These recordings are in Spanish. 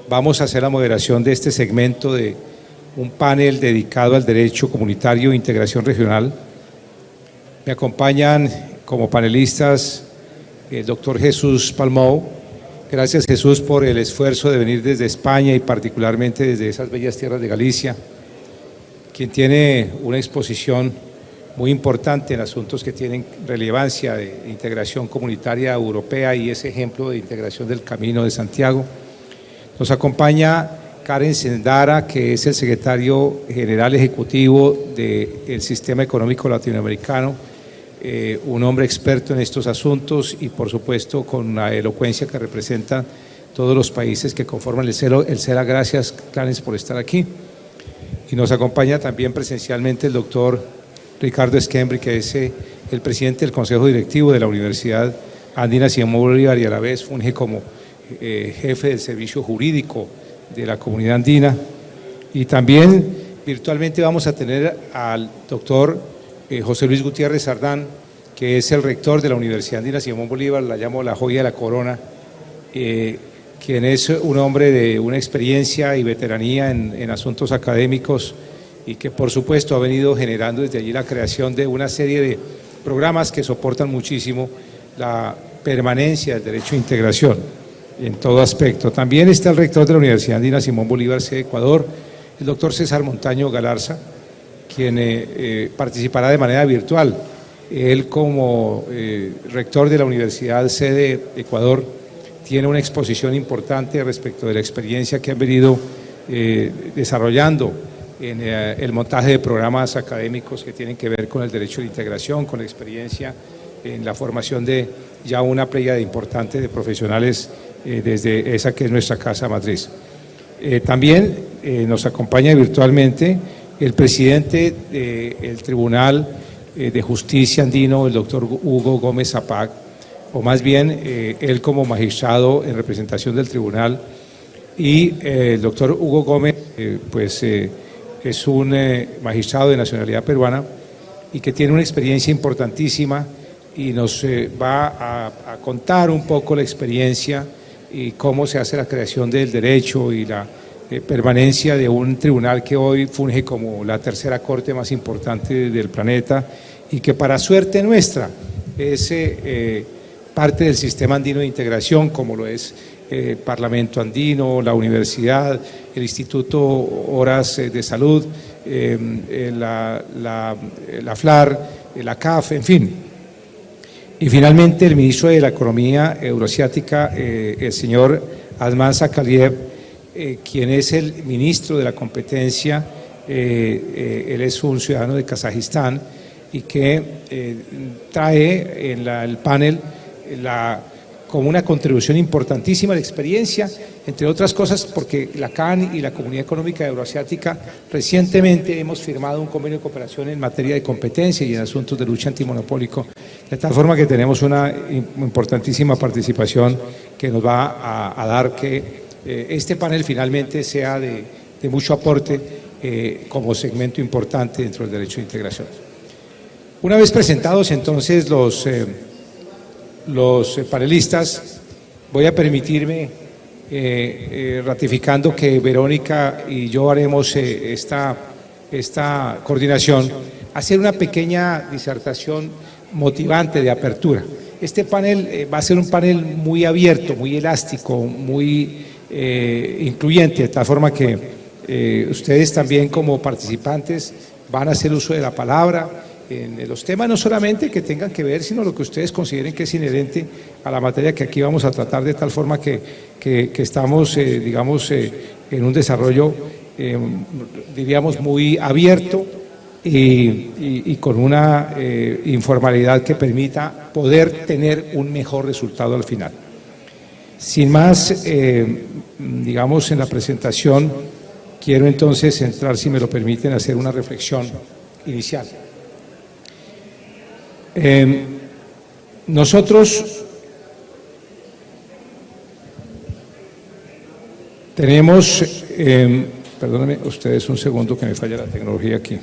vamos a hacer la moderación de este segmento de un panel dedicado al derecho comunitario e integración regional. Me acompañan como panelistas el doctor Jesús Palmou. Gracias, Jesús, por el esfuerzo de venir desde España y particularmente desde esas bellas tierras de Galicia, quien tiene una exposición muy importante en asuntos que tienen relevancia de integración comunitaria europea y ese ejemplo de integración del Camino de Santiago. Nos acompaña Karen Sendara, que es el secretario general ejecutivo del Sistema Económico Latinoamericano, un hombre experto en estos asuntos y por supuesto con la elocuencia que representa todos los países que conforman el CELA. Gracias, Clarence, por estar aquí. Y nos acompaña también presencialmente el doctor Ricardo Esquembri, que es el presidente del Consejo Directivo de la Universidad Andina Simón Bolívar y a la vez funge como jefe del servicio jurídico de la comunidad andina. Y también virtualmente vamos a tener al doctor José Luis Gutiérrez Sardán, que es el rector de la Universidad Andina Simón Bolívar, la llamo la joya de la corona, quien es un hombre de una experiencia y veteranía en asuntos académicos y que por supuesto ha venido generando desde allí la creación de una serie de programas que soportan muchísimo la permanencia del derecho de integración en todo aspecto. También está el rector de la Universidad Andina Simón Bolívar, sede Ecuador, el doctor César Montaño Galarza, quien participará de manera virtual. Él como rector de la Universidad sede Ecuador tiene una exposición importante respecto de la experiencia que han venido desarrollando en el montaje de programas académicos que tienen que ver con el derecho de integración, con la experiencia en la formación de ya una playa importante de profesionales desde esa que es nuestra casa matriz. También nos acompaña virtualmente el presidente del Tribunal de Justicia andino, el doctor Hugo Gómez Zapac, o más bien él como magistrado en representación del tribunal, y el doctor Hugo Gómez, es un magistrado de nacionalidad peruana y que tiene una experiencia importantísima y nos va a contar un poco la experiencia y cómo se hace la creación del derecho y la permanencia de un tribunal que hoy funge como la tercera corte más importante del planeta y que para suerte nuestra es parte del sistema andino de integración, como lo es el Parlamento Andino, la Universidad, el Instituto Horas de Salud, la FLAR, la CAF, en fin. Y finalmente el ministro de la Economía Euroasiática, el señor Asman Sakaliev, quien es el ministro de la competencia, él es un ciudadano de Kazajistán y que trae en el panel como una contribución importantísima de experiencia, entre otras cosas porque la CAN y la Comunidad Económica Euroasiática recientemente hemos firmado un convenio de cooperación en materia de competencia y en asuntos de lucha antimonopólico, de tal forma que tenemos una importantísima participación que nos va a dar que este panel finalmente sea de mucho aporte como segmento importante dentro del derecho de integración. Una vez presentados entonces los panelistas, voy a permitirme, ratificando que Verónica y yo haremos esta coordinación, hacer una pequeña disertación motivante de apertura. Este panel va a ser un panel muy abierto, muy elástico, muy incluyente, de tal forma que ustedes también como participantes van a hacer uso de la palabra en los temas no solamente que tengan que ver, sino lo que ustedes consideren que es inherente a la materia que aquí vamos a tratar, de tal forma que estamos, digamos, en un desarrollo, diríamos, muy abierto y con una informalidad que permita poder tener un mejor resultado al final. Sin más, digamos, en la presentación, quiero entonces entrar, si me lo permiten, a hacer una reflexión inicial. Nosotros tenemos, perdónenme ustedes un segundo que me falla la tecnología aquí.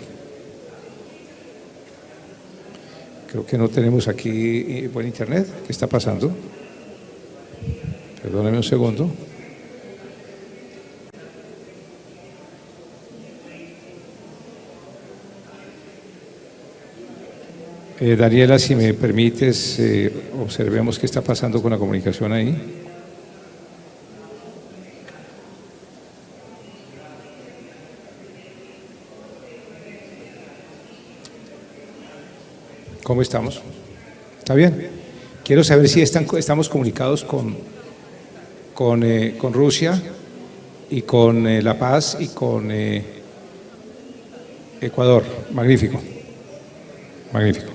Creo que no tenemos aquí buen internet. ¿Qué está pasando? Perdónenme un segundo. Daniela, si me permites, observemos qué está pasando con la comunicación ahí. ¿Cómo estamos? ¿Está bien? Quiero saber si estamos comunicados con Rusia y con La Paz y con Ecuador. Magnífico, magnífico.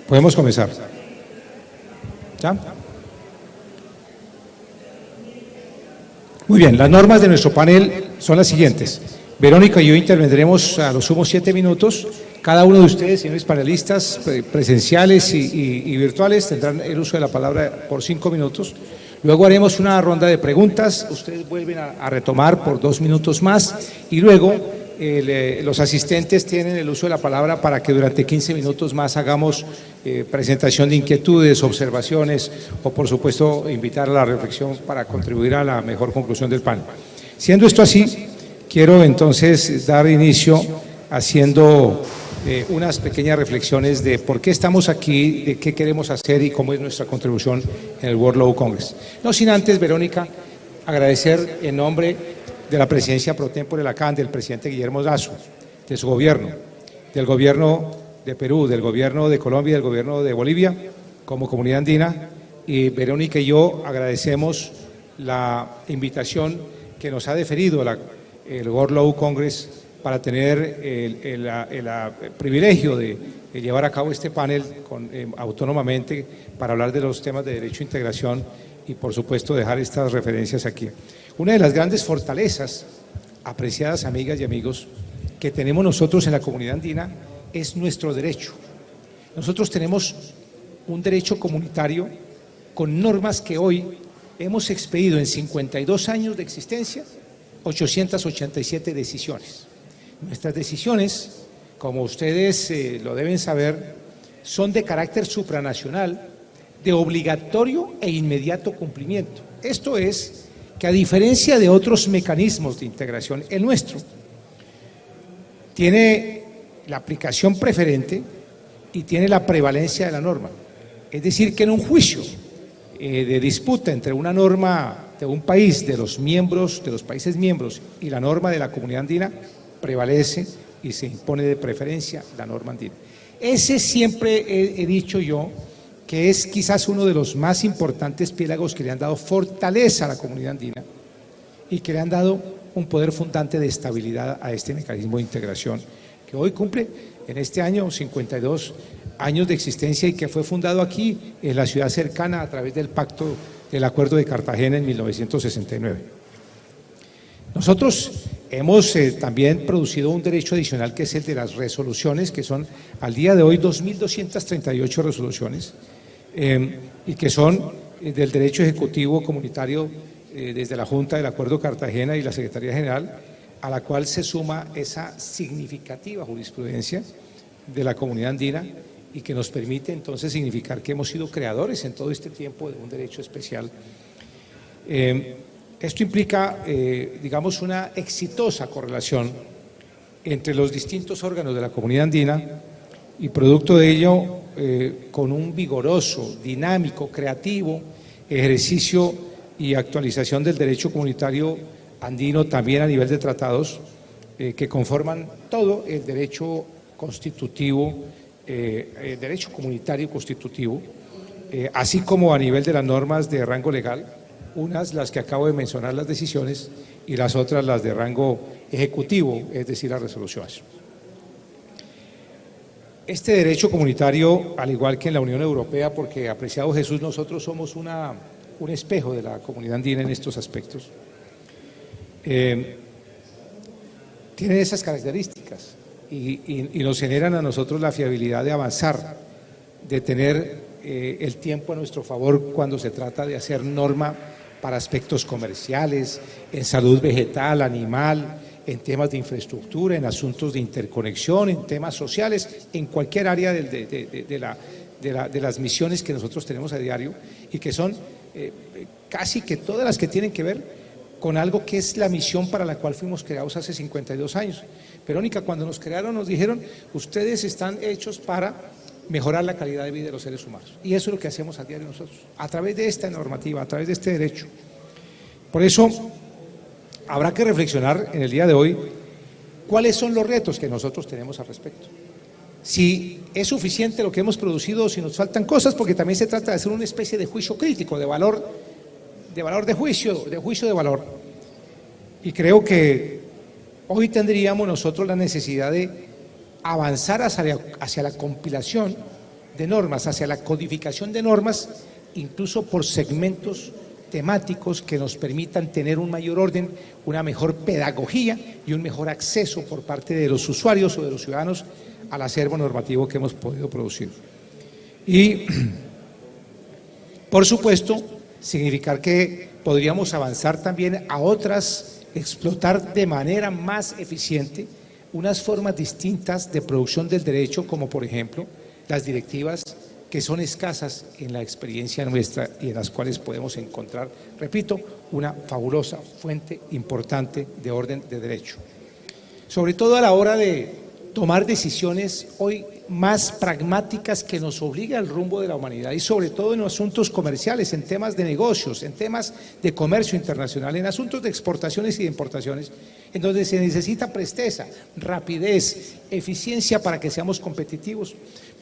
Podemos comenzar. ¿Ya? Muy bien, las normas de nuestro panel son las siguientes. Verónica y yo intervendremos a los sumos 7 minutos. Cada uno de ustedes, señores panelistas presenciales y virtuales, tendrán el uso de la palabra por 5 minutos. Luego haremos una ronda de preguntas. Ustedes vuelven a retomar por 2 minutos más y luego los asistentes tienen el uso de la palabra para que durante 15 minutos más hagamos presentación de inquietudes, observaciones o, por supuesto, invitar a la reflexión para contribuir a la mejor conclusión del panel. Siendo esto así, quiero entonces dar inicio haciendo unas pequeñas reflexiones de por qué estamos aquí, de qué queremos hacer y cómo es nuestra contribución en el World Law Congress. No sin antes, Verónica, agradecer en nombre de la presidencia pro tempore de la CAN, del presidente Guillermo Lasso, de su gobierno, del gobierno de Perú, del gobierno de Colombia y del gobierno de Bolivia, como comunidad andina, y Verónica y yo agradecemos la invitación que nos ha deferido el World Law Congress para tener el privilegio de llevar a cabo este panel autónomamente para hablar de los temas de derecho e integración y, por supuesto, dejar estas referencias aquí. Una de las grandes fortalezas, apreciadas amigas y amigos, que tenemos nosotros en la comunidad andina es nuestro derecho. Nosotros tenemos un derecho comunitario con normas que hoy hemos expedido en 52 años de existencia, 887 decisiones. Nuestras decisiones, como ustedes lo deben saber, son de carácter supranacional, de obligatorio e inmediato cumplimiento. Esto es que, a diferencia de otros mecanismos de integración, el nuestro tiene la aplicación preferente y tiene la prevalencia de la norma. Es decir, que en un juicio de disputa entre una norma de un país, de los países miembros, y la norma de la comunidad andina, prevalece y se impone de preferencia la norma andina. Ese siempre he dicho yo que es quizás uno de los más importantes piélagos que le han dado fortaleza a la comunidad andina y que le han dado un poder fundante de estabilidad a este mecanismo de integración, que hoy cumple en este año 52 años de existencia y que fue fundado aquí en la ciudad cercana a través del pacto del Acuerdo de Cartagena en 1969. Nosotros hemos también producido un derecho adicional que es el de las resoluciones, que son al día de hoy 2.238 resoluciones y que son del derecho ejecutivo comunitario desde la Junta del Acuerdo Cartagena y la Secretaría General, a la cual se suma esa significativa jurisprudencia de la comunidad andina y que nos permite entonces significar que hemos sido creadores en todo este tiempo de un derecho especial. Esto implica, digamos, una exitosa correlación entre los distintos órganos de la comunidad andina y, producto de ello, con un vigoroso, dinámico, creativo ejercicio y actualización del derecho comunitario andino también a nivel de tratados que conforman todo el derecho constitutivo, el derecho comunitario constitutivo, así como a nivel de las normas de rango legal, unas las que acabo de mencionar, las decisiones, y las otras las de rango ejecutivo, es decir, las resoluciones. Este derecho comunitario, al igual que en la Unión Europea, porque, apreciado Jesús, nosotros somos un espejo de la comunidad andina en estos aspectos, tiene esas características y nos generan a nosotros la fiabilidad de avanzar, de tener el tiempo a nuestro favor cuando se trata de hacer norma para aspectos comerciales, en salud vegetal, animal, en temas de infraestructura, en asuntos de interconexión, en temas sociales, en cualquier área de de las misiones que nosotros tenemos a diario y que son casi que todas las que tienen que ver con algo que es la misión para la cual fuimos creados hace 52 años. Verónica, cuando nos crearon nos dijeron, ustedes están hechos para mejorar la calidad de vida de los seres humanos. Y eso es lo que hacemos a diario nosotros, a través de esta normativa, a través de este derecho. Por eso, habrá que reflexionar en el día de hoy cuáles son los retos que nosotros tenemos al respecto. Si es suficiente lo que hemos producido o si nos faltan cosas, porque también se trata de hacer una especie de juicio crítico, de juicio de valor. Y creo que hoy tendríamos nosotros la necesidad de avanzar hacia la compilación de normas, hacia la codificación de normas, incluso por segmentos temáticos que nos permitan tener un mayor orden, una mejor pedagogía y un mejor acceso por parte de los usuarios o de los ciudadanos al acervo normativo que hemos podido producir. Y, por supuesto, significar que podríamos avanzar también a otras, explotar de manera más eficiente unas formas distintas de producción del derecho, como por ejemplo las directivas que son escasas en la experiencia nuestra y en las cuales podemos encontrar, repito, una fabulosa fuente importante de orden de derecho. Sobre todo a la hora de tomar decisiones hoy más pragmáticas que nos obliga al rumbo de la humanidad y sobre todo en asuntos comerciales, en temas de negocios, en temas de comercio internacional, en asuntos de exportaciones y de importaciones, en donde se necesita presteza, rapidez, eficiencia para que seamos competitivos.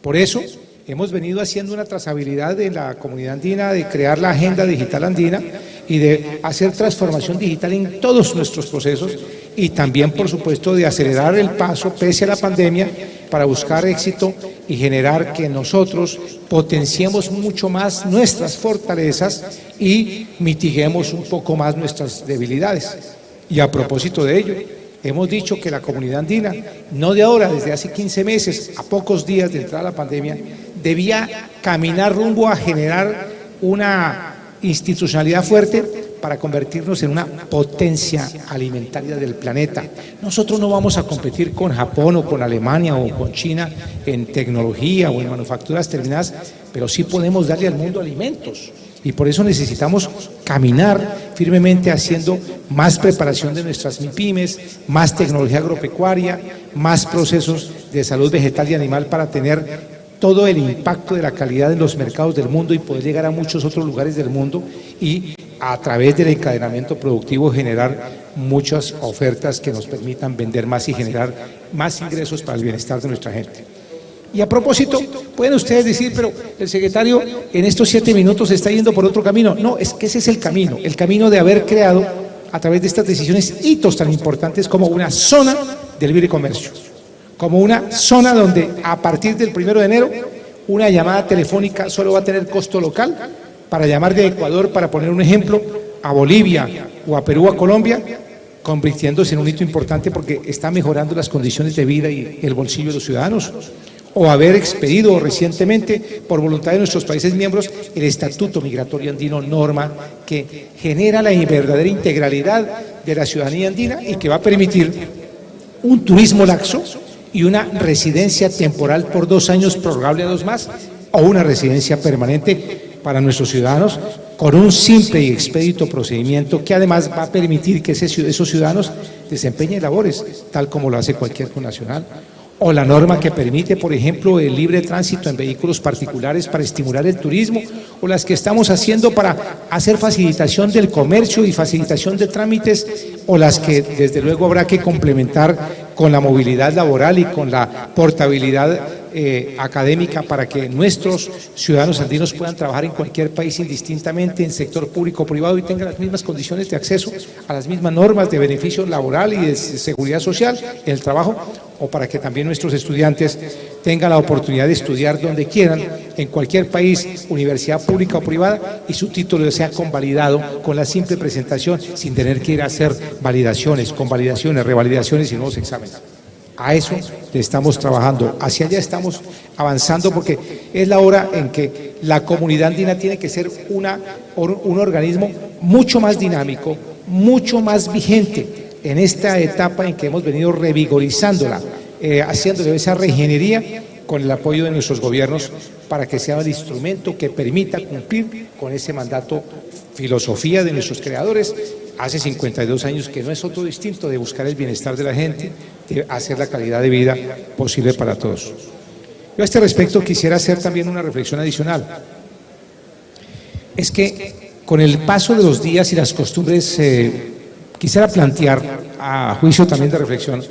Por eso hemos venido haciendo una trazabilidad de la comunidad andina, de crear la agenda digital andina y de hacer transformación digital en todos nuestros procesos y también, por supuesto, de acelerar el paso pese a la pandemia para buscar éxito y generar que nosotros potenciemos mucho más nuestras fortalezas y mitiguemos un poco más nuestras debilidades. Y a propósito de ello, hemos dicho que la comunidad andina, no de ahora, desde hace 15 meses, a pocos días de entrar a la pandemia, debía caminar rumbo a generar una institucionalidad fuerte para convertirnos en una potencia alimentaria del planeta. Nosotros no vamos a competir con Japón o con Alemania o con China en tecnología o en manufacturas terminadas, pero sí podemos darle al mundo alimentos. Y por eso necesitamos caminar firmemente haciendo más preparación de nuestras MIPYMES, más tecnología agropecuaria, más procesos de salud vegetal y animal para tener todo el impacto de la calidad en los mercados del mundo y poder llegar a muchos otros lugares del mundo y a través del encadenamiento productivo generar muchas ofertas que nos permitan vender más y generar más ingresos para el bienestar de nuestra gente. Y a propósito, pueden ustedes decir, pero el secretario en estos 7 minutos está yendo por otro camino. No, es que ese es el camino de haber creado a través de estas decisiones hitos tan importantes como una zona del libre comercio, como una zona donde a partir del 1 de enero una llamada telefónica solo va a tener costo local. Para llamar de Ecuador, para poner un ejemplo, a Bolivia o a Perú, a Colombia, convirtiéndose en un hito importante porque está mejorando las condiciones de vida y el bolsillo de los ciudadanos. O haber expedido recientemente, por voluntad de nuestros países miembros, el Estatuto Migratorio Andino, norma que genera la verdadera integralidad de la ciudadanía andina y que va a permitir un turismo laxo y una residencia temporal por 2 años prorrogable a 2 más, o una residencia permanente para nuestros ciudadanos con un simple y expedito procedimiento que además va a permitir que esos ciudadanos desempeñen labores, tal como lo hace cualquier connacional. O la norma que permite, por ejemplo, el libre tránsito en vehículos particulares para estimular el turismo, o las que estamos haciendo para hacer facilitación del comercio y facilitación de trámites, o las que desde luego habrá que complementar con la movilidad laboral y con la portabilidad académica para que nuestros ciudadanos andinos puedan trabajar en cualquier país indistintamente, en sector público o privado, y tengan las mismas condiciones de acceso a las mismas normas de beneficio laboral y de seguridad social en el trabajo, o para que también nuestros estudiantes tengan la oportunidad de estudiar donde quieran, en cualquier país, universidad pública o privada, y su título sea convalidado con la simple presentación, sin tener que ir a hacer validaciones, convalidaciones, revalidaciones y nuevos exámenes. A eso le estamos trabajando, hacia allá estamos avanzando, porque es la hora en que la comunidad andina tiene que ser un organismo mucho más dinámico, mucho más vigente en esta etapa en que hemos venido revigorizándola, haciéndole esa reingeniería con el apoyo de nuestros gobiernos para que sea el instrumento que permita cumplir con ese mandato, filosofía de nuestros creadores, hace 52 años, que no es otro distinto de buscar el bienestar de la gente, de hacer la calidad de vida posible para todos. Yo a este respecto quisiera hacer también una reflexión adicional. Es que con el paso de los días y las costumbres, quisiera plantear, a juicio también de reflexión,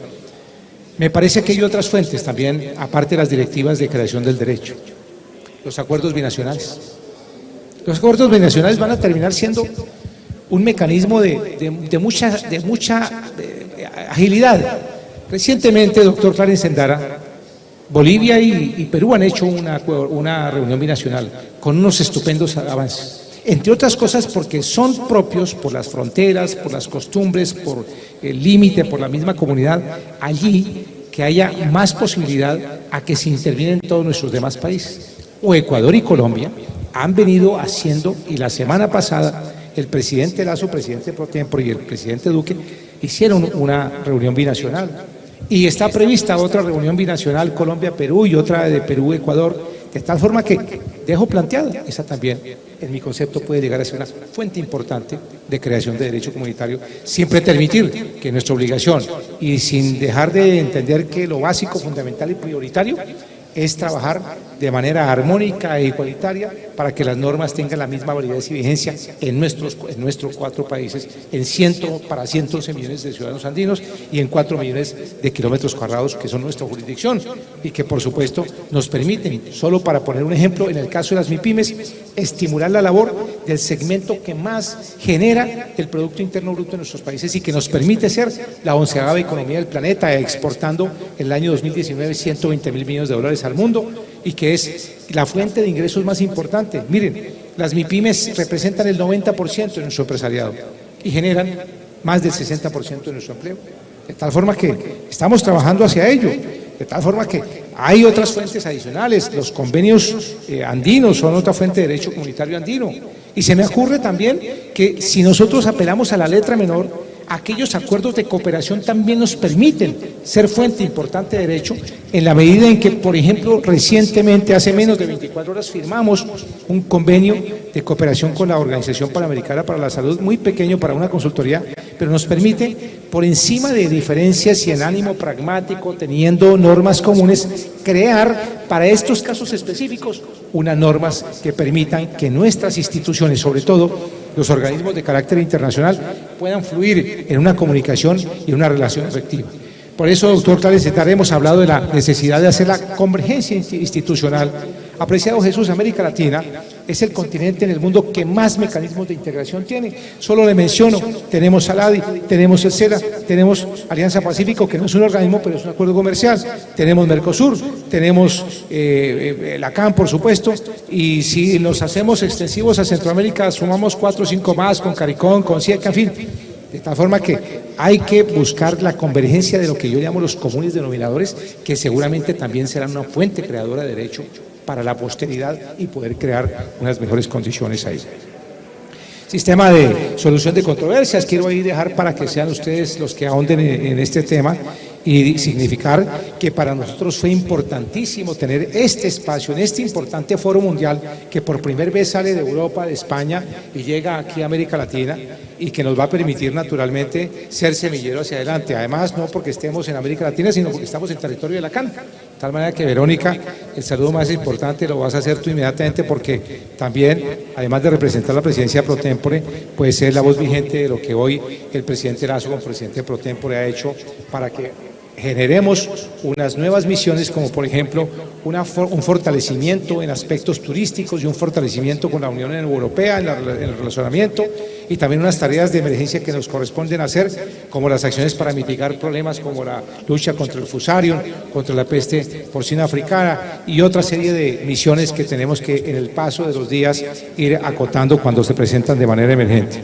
me parece que hay otras fuentes también, aparte de las directivas de creación del derecho, los acuerdos binacionales. Los acuerdos binacionales van a terminar siendo un mecanismo de mucha agilidad. Recientemente, doctor Clarence Endara, Bolivia y Perú han hecho una reunión binacional con unos estupendos avances. Entre otras cosas porque son propios por las fronteras, por las costumbres, por el límite, por la misma comunidad, allí que haya más posibilidad a que se intervienen todos nuestros demás países. O Ecuador y Colombia han venido haciendo, y la semana pasada el presidente Lasso, presidente pro tempore, y el presidente Duque hicieron una reunión binacional. Y está prevista otra reunión binacional Colombia-Perú y otra de Perú-Ecuador, de tal forma que dejo planteada, esa también, en mi concepto, puede llegar a ser una fuente importante de creación de derecho comunitario, siempre permitir que nuestra obligación, y sin dejar de entender que lo básico, fundamental y prioritario, es trabajar de manera armónica e igualitaria para que las normas tengan la misma validez y vigencia en nuestros 4 países, para 111 millones de ciudadanos andinos y en 4 millones de kilómetros cuadrados que son nuestra jurisdicción y que por supuesto nos permiten, solo para poner un ejemplo, en el caso de las MIPYMES, estimular la labor del segmento que más genera el Producto Interno Bruto en nuestros países y que nos permite ser la 11ª economía del planeta, exportando en el año 2019 $120.000 millones al mundo y que es la fuente de ingresos más importante. Miren, las MIPYMES representan el 90% de nuestro empresariado y generan más del 60% de nuestro empleo. De tal forma que estamos trabajando hacia ello, de tal forma que hay otras fuentes adicionales, los convenios andinos son otra fuente de derecho comunitario andino. Y se me ocurre también que si nosotros apelamos a la letra menor, aquellos acuerdos de cooperación también nos permiten ser fuente importante de derecho en la medida en que, por ejemplo, recientemente, hace menos de 24 horas, firmamos un convenio de cooperación con la Organización Panamericana para la Salud, muy pequeño para una consultoría, pero nos permite, por encima de diferencias y en ánimo pragmático, teniendo normas comunes, crear para estos casos específicos unas normas que permitan que nuestras instituciones, sobre todo los organismos de carácter internacional, puedan fluir en una comunicación y una relación efectiva. Por eso, doctor Clarence, hemos hablado de la necesidad de hacer la convergencia institucional. Apreciado Jesús, América Latina es el continente en el mundo que más mecanismos de integración tiene. Solo le menciono, tenemos ALADI, tenemos el CELA, tenemos Alianza Pacífico, que no es un organismo, pero es un acuerdo comercial, tenemos Mercosur, tenemos la CAN, por supuesto, y si nos hacemos extensivos a Centroamérica, sumamos 4 o 5 más, con CARICOM, con CIECA, en fin. De tal forma que hay que buscar la convergencia de lo que yo llamo los comunes denominadores, que seguramente también serán una fuente creadora de derecho para la posteridad y poder crear unas mejores condiciones ahí. Sistema de solución de controversias, quiero ahí dejar para que sean ustedes los que ahonden en este tema y significar que para nosotros fue importantísimo tener este espacio en este importante foro mundial que por primera vez sale de Europa, de España y llega aquí a América Latina y que nos va a permitir naturalmente ser semillero hacia adelante. Además, no porque estemos en América Latina, sino porque estamos en territorio de la CAN. De tal manera que, Verónica, el saludo más importante lo vas a hacer tú inmediatamente porque también, además de representar la presidencia pro tempore, puede ser la voz vigente de lo que hoy el presidente Lasso como presidente pro tempore ha hecho para que generemos unas nuevas misiones, como por ejemplo un fortalecimiento en aspectos turísticos y un fortalecimiento con la Unión Europea en el relacionamiento, y también unas tareas de emergencia que nos corresponden hacer, como las acciones para mitigar problemas como la lucha contra el fusarium, contra la peste porcina africana y otra serie de misiones que tenemos que en el paso de los días ir acotando cuando se presentan de manera emergente.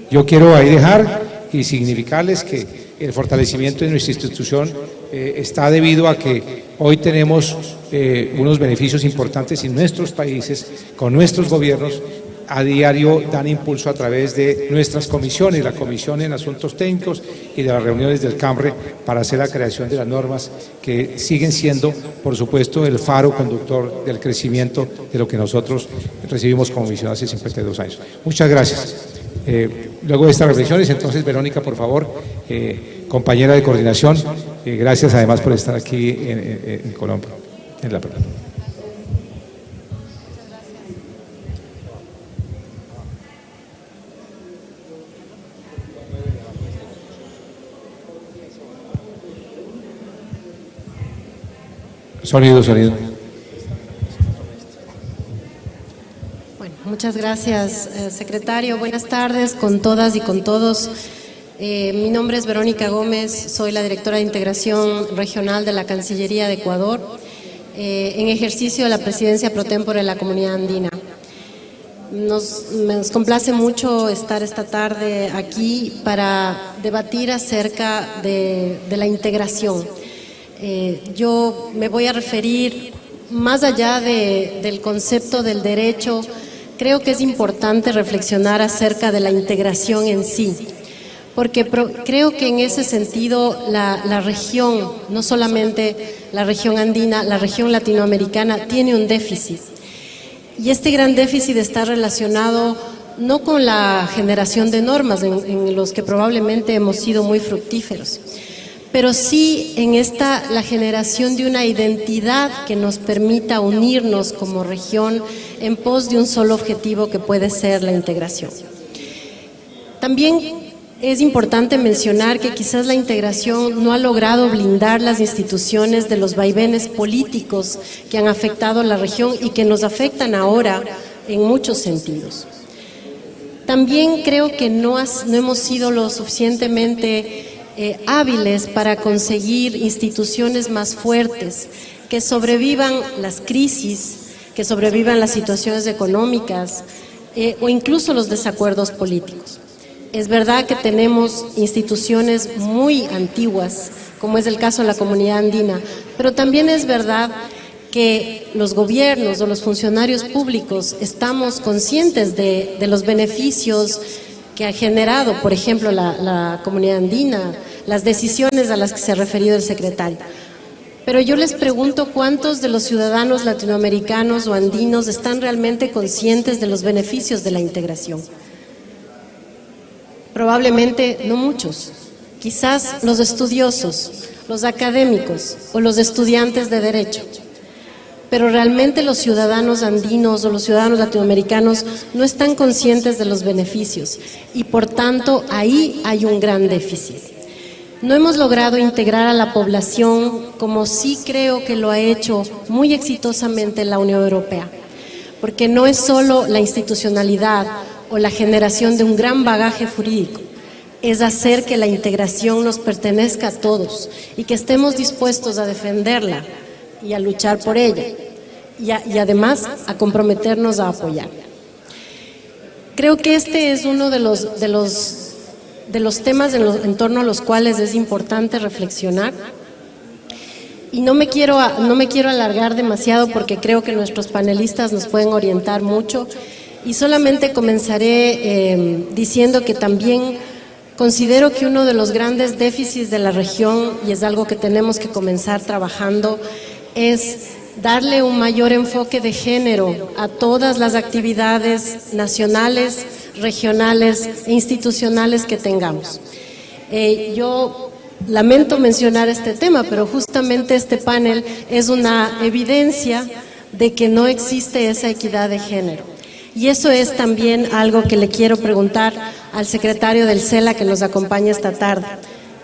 Yo quiero ahí dejar y significarles que el fortalecimiento de nuestra institución está debido a que hoy tenemos unos beneficios importantes en nuestros países, con nuestros gobiernos, a diario dan impulso a través de nuestras comisiones, la Comisión en Asuntos Técnicos y de las reuniones del CAMRE para hacer la creación de las normas que siguen siendo, por supuesto, el faro conductor del crecimiento de lo que nosotros recibimos como misión hace 52 años. Muchas gracias. Luego de estas reflexiones, entonces, Verónica, por favor, compañera de coordinación, gracias además por estar aquí en Colombia, en la palabra. Sonido. Bueno, muchas gracias, secretario. Buenas tardes con todas y con todos. Mi nombre es Verónica Gómez, soy la directora de Integración Regional de la Cancillería de Ecuador, en ejercicio de la presidencia pro tempore de la Comunidad Andina. Nos complace mucho estar esta tarde aquí para debatir acerca de la integración. Yo me voy a referir más allá del concepto del derecho. Creo que es importante reflexionar acerca de la integración en sí, porque creo que en ese sentido la región, no solamente la región andina, la región latinoamericana tiene un déficit. Y este gran déficit está relacionado no con la generación de normas en los que probablemente hemos sido muy fructíferos, pero sí en la generación de una identidad que nos permita unirnos como región en pos de un solo objetivo que puede ser la integración. También es importante mencionar que quizás la integración no ha logrado blindar las instituciones de los vaivenes políticos que han afectado a la región y que nos afectan ahora en muchos sentidos. También creo que no hemos sido lo suficientemente hábiles para conseguir instituciones más fuertes, que sobrevivan las crisis, que sobrevivan las situaciones económicas o incluso los desacuerdos políticos. Es verdad que tenemos instituciones muy antiguas, como es el caso de la Comunidad Andina, pero también es verdad que los gobiernos o los funcionarios públicos estamos conscientes de los beneficios que ha generado, por ejemplo, la Comunidad Andina, las decisiones a las que se ha referido el secretario. Pero yo les pregunto, ¿cuántos de los ciudadanos latinoamericanos o andinos están realmente conscientes de los beneficios de la integración? Probablemente no muchos. Quizás los estudiosos, los académicos o los estudiantes de Derecho. Pero realmente los ciudadanos andinos o los ciudadanos latinoamericanos no están conscientes de los beneficios y por tanto ahí hay un gran déficit. No hemos logrado integrar a la población como sí creo que lo ha hecho muy exitosamente la Unión Europea, porque no es solo la institucionalidad o la generación de un gran bagaje jurídico, es hacer que la integración nos pertenezca a todos y que estemos dispuestos a defenderla y a luchar por ella y además a comprometernos a apoyarla. Creo que este es uno de los temas en torno a los cuales es importante reflexionar y no me quiero alargar demasiado porque creo que nuestros panelistas nos pueden orientar mucho y solamente comenzaré diciendo que también considero que uno de los grandes déficits de la región, y es algo que tenemos que comenzar trabajando, es darle un mayor enfoque de género a todas las actividades nacionales, regionales e institucionales que tengamos. Yo lamento mencionar este tema, pero justamente este panel es una evidencia de que no existe esa equidad de género. Y eso es también algo que le quiero preguntar al secretario del CELA que nos acompaña esta tarde.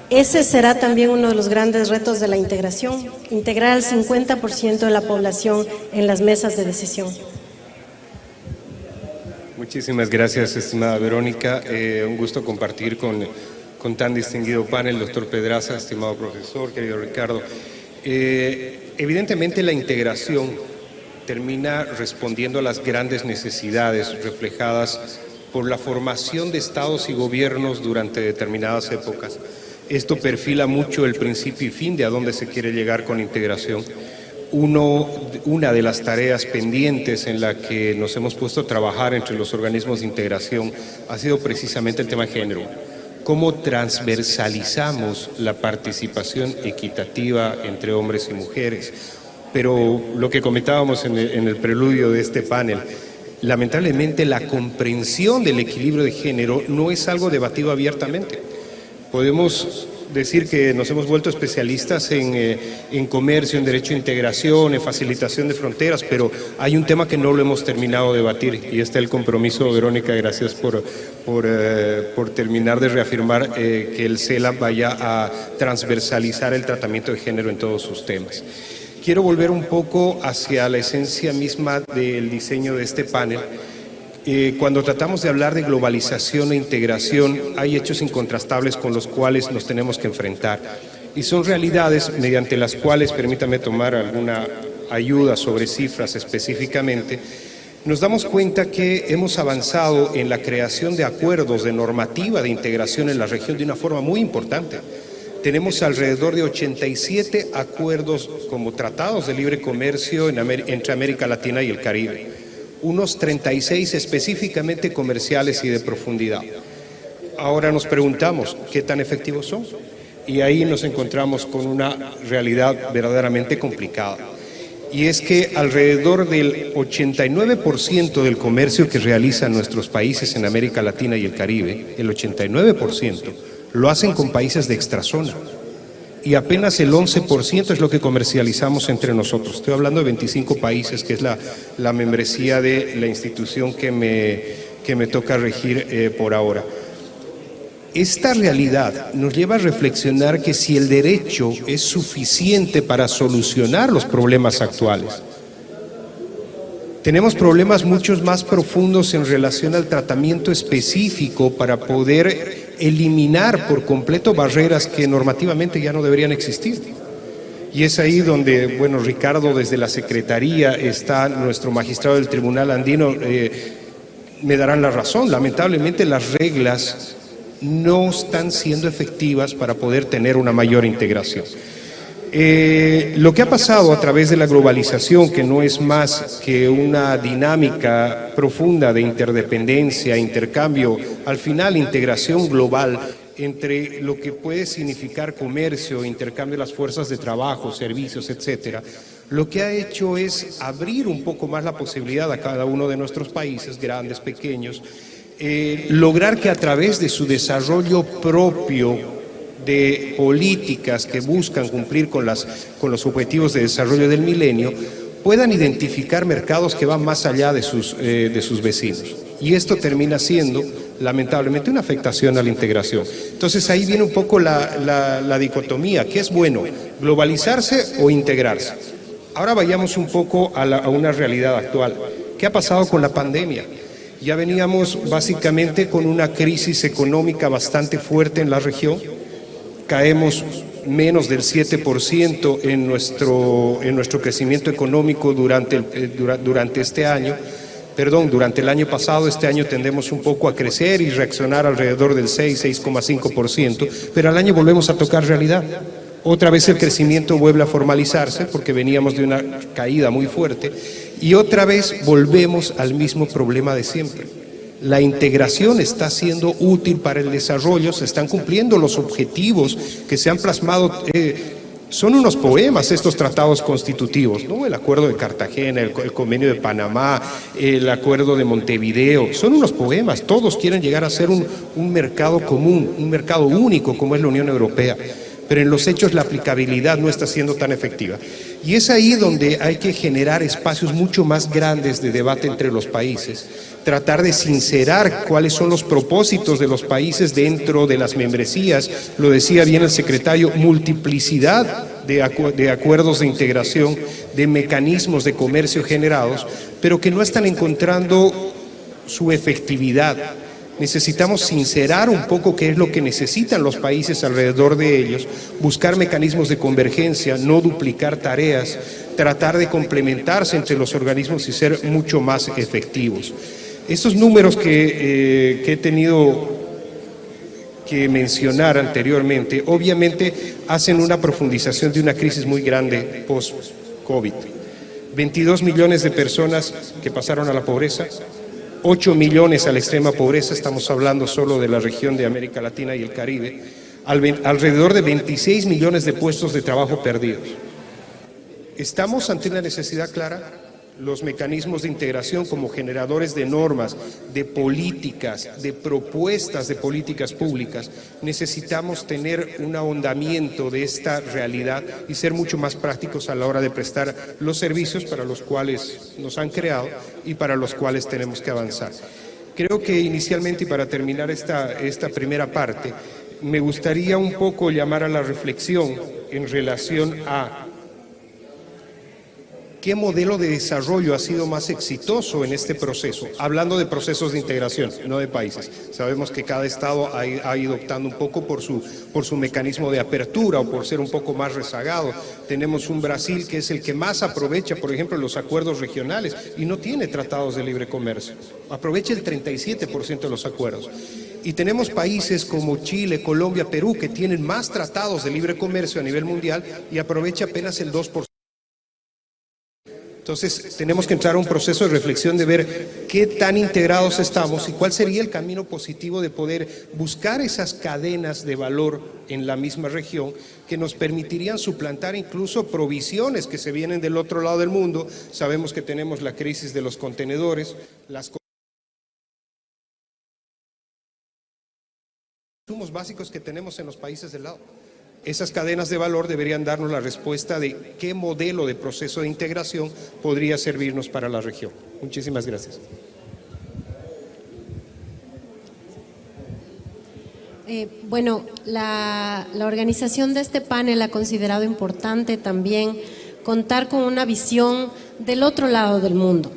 Ese será también uno de los grandes retos de la integración, integrar al 50% de la población en las mesas de decisión. Muchísimas gracias, estimada Verónica. Un gusto compartir con tan distinguido panel, doctor Pedraza, estimado profesor, querido Ricardo. Evidentemente la integración termina respondiendo a las grandes necesidades reflejadas por la formación de estados y gobiernos durante determinadas épocas. Esto perfila mucho el principio y fin de a dónde se quiere llegar con integración. Uno una de las tareas pendientes en la que nos hemos puesto a trabajar entre los organismos de integración ha sido precisamente el tema de género. Cómo transversalizamos la participación equitativa entre hombres y mujeres. Pero lo que comentábamos en el preludio de este panel, lamentablemente la comprensión del equilibrio de género no es algo debatido abiertamente. Podemos decir que nos hemos vuelto especialistas en comercio, en derecho de integración, en facilitación de fronteras, pero hay un tema que no lo hemos terminado de debatir y está el compromiso, Verónica, gracias por terminar de reafirmar que el CELAC vaya a transversalizar el tratamiento de género en todos sus temas. Quiero volver un poco hacia la esencia misma del diseño de este panel. Cuando tratamos de hablar de globalización e integración, hay hechos incontrastables con los cuales nos tenemos que enfrentar. Y son realidades mediante las cuales, permítame tomar alguna ayuda sobre cifras específicamente, nos damos cuenta que hemos avanzado en la creación de acuerdos de normativa de integración en la región de una forma muy importante. Tenemos alrededor de 87 acuerdos como tratados de libre comercio entre América Latina y el Caribe. Unos 36 específicamente comerciales y de profundidad. Ahora nos preguntamos, ¿qué tan efectivos son? Y ahí nos encontramos con una realidad verdaderamente complicada. Y es que alrededor del 89% del comercio que realizan nuestros países en América Latina y el Caribe, el 89%, lo hacen con países de extrazona. Y apenas el 11% es lo que comercializamos entre nosotros. Estoy hablando de 25 países, que es la membresía de la institución que me toca regir por ahora. Esta realidad nos lleva a reflexionar que si el derecho es suficiente para solucionar los problemas actuales, tenemos problemas muchos más profundos en relación al tratamiento específico para poder eliminar por completo barreras que normativamente ya no deberían existir. Y es ahí donde, bueno, Ricardo, desde la Secretaría, está nuestro magistrado del Tribunal Andino, me darán la razón. Lamentablemente las reglas no están siendo efectivas para poder tener una mayor integración. Lo que ha pasado a través de la globalización, que no es más que una dinámica profunda de interdependencia, intercambio, al final integración global entre lo que puede significar comercio, intercambio de las fuerzas de trabajo, servicios, etcétera, lo que ha hecho es abrir un poco más la posibilidad a cada uno de nuestros países, grandes, pequeños, lograr que a través de su desarrollo propio de políticas que buscan cumplir con los objetivos de desarrollo del milenio, puedan identificar mercados que van más allá de sus vecinos. Y esto termina siendo, lamentablemente, una afectación a la integración. Entonces ahí viene un poco la dicotomía, ¿qué es bueno? ¿Globalizarse o integrarse? Ahora vayamos un poco a una realidad actual. ¿Qué ha pasado con la pandemia? Ya veníamos básicamente con una crisis económica bastante fuerte en la región. Caemos menos del 7% en nuestro crecimiento económico durante este año. Durante el año pasado. Este año tendemos un poco a crecer y reaccionar alrededor del 6,5%, pero al año volvemos a tocar realidad. Otra vez el crecimiento vuelve a formalizarse porque veníamos de una caída muy fuerte y otra vez volvemos al mismo problema de siempre. La integración está siendo útil para el desarrollo, se están cumpliendo los objetivos que se han plasmado. Son unos poemas estos tratados constitutivos, ¿no? El Acuerdo de Cartagena, el Convenio de Panamá, el Acuerdo de Montevideo, son unos poemas. Todos quieren llegar a ser un mercado común, un mercado único como es la Unión Europea. Pero en los hechos la aplicabilidad no está siendo tan efectiva. Y es ahí donde hay que generar espacios mucho más grandes de debate entre los países, tratar de sincerar cuáles son los propósitos de los países dentro de las membresías, lo decía bien el secretario, multiplicidad de acuerdos de integración, de mecanismos de comercio generados, pero que no están encontrando su efectividad. Necesitamos sincerar un poco qué es lo que necesitan los países alrededor de ellos, buscar mecanismos de convergencia, no duplicar tareas, tratar de complementarse entre los organismos y ser mucho más efectivos. Estos números que he tenido que mencionar anteriormente, obviamente hacen una profundización de una crisis muy grande post-COVID. 22 millones de personas que pasaron a la pobreza, 8 millones a la extrema pobreza, estamos hablando solo de la región de América Latina y el Caribe, alrededor de 26 millones de puestos de trabajo perdidos. ¿Estamos ante una necesidad clara? Los mecanismos de integración como generadores de normas, de políticas, de propuestas de políticas públicas, necesitamos tener un ahondamiento de esta realidad y ser mucho más prácticos a la hora de prestar los servicios para los cuales nos han creado y para los cuales tenemos que avanzar. Creo que inicialmente, y para terminar esta primera parte, me gustaría un poco llamar a la reflexión en relación a ¿qué modelo de desarrollo ha sido más exitoso en este proceso? Hablando de procesos de integración, no de países. Sabemos que cada estado ha ido optando un poco por su mecanismo de apertura o por ser un poco más rezagado. Tenemos un Brasil que es el que más aprovecha, por ejemplo, los acuerdos regionales y no tiene tratados de libre comercio. Aprovecha el 37% de los acuerdos. Y tenemos países como Chile, Colombia, Perú, que tienen más tratados de libre comercio a nivel mundial y aprovecha apenas el 2%. Entonces, tenemos que entrar a un proceso de reflexión de ver qué tan integrados estamos y cuál sería el camino positivo de poder buscar esas cadenas de valor en la misma región que nos permitirían suplantar incluso provisiones que se vienen del otro lado del mundo. Sabemos que tenemos la crisis de los contenedores, las consumos básicos que tenemos en los países del lado. Esas cadenas de valor deberían darnos la respuesta de qué modelo de proceso de integración podría servirnos para la región. Muchísimas gracias. Bueno, la organización de este panel ha considerado importante también contar con una visión del otro lado del mundo,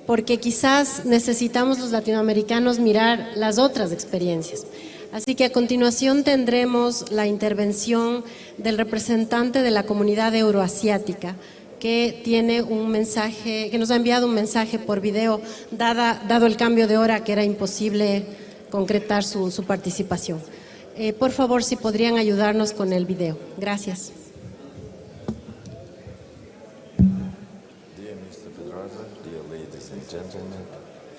porque quizás necesitamos los latinoamericanos mirar las otras experiencias. Así que a continuación tendremos la intervención del representante de la comunidad euroasiática, que tiene un mensaje, que nos ha enviado un mensaje por video, dado el cambio de hora que era imposible concretar su participación. Por favor, si podrían ayudarnos con el video. Gracias. Dear Mr. Pedraza, dear ladies and gentlemen,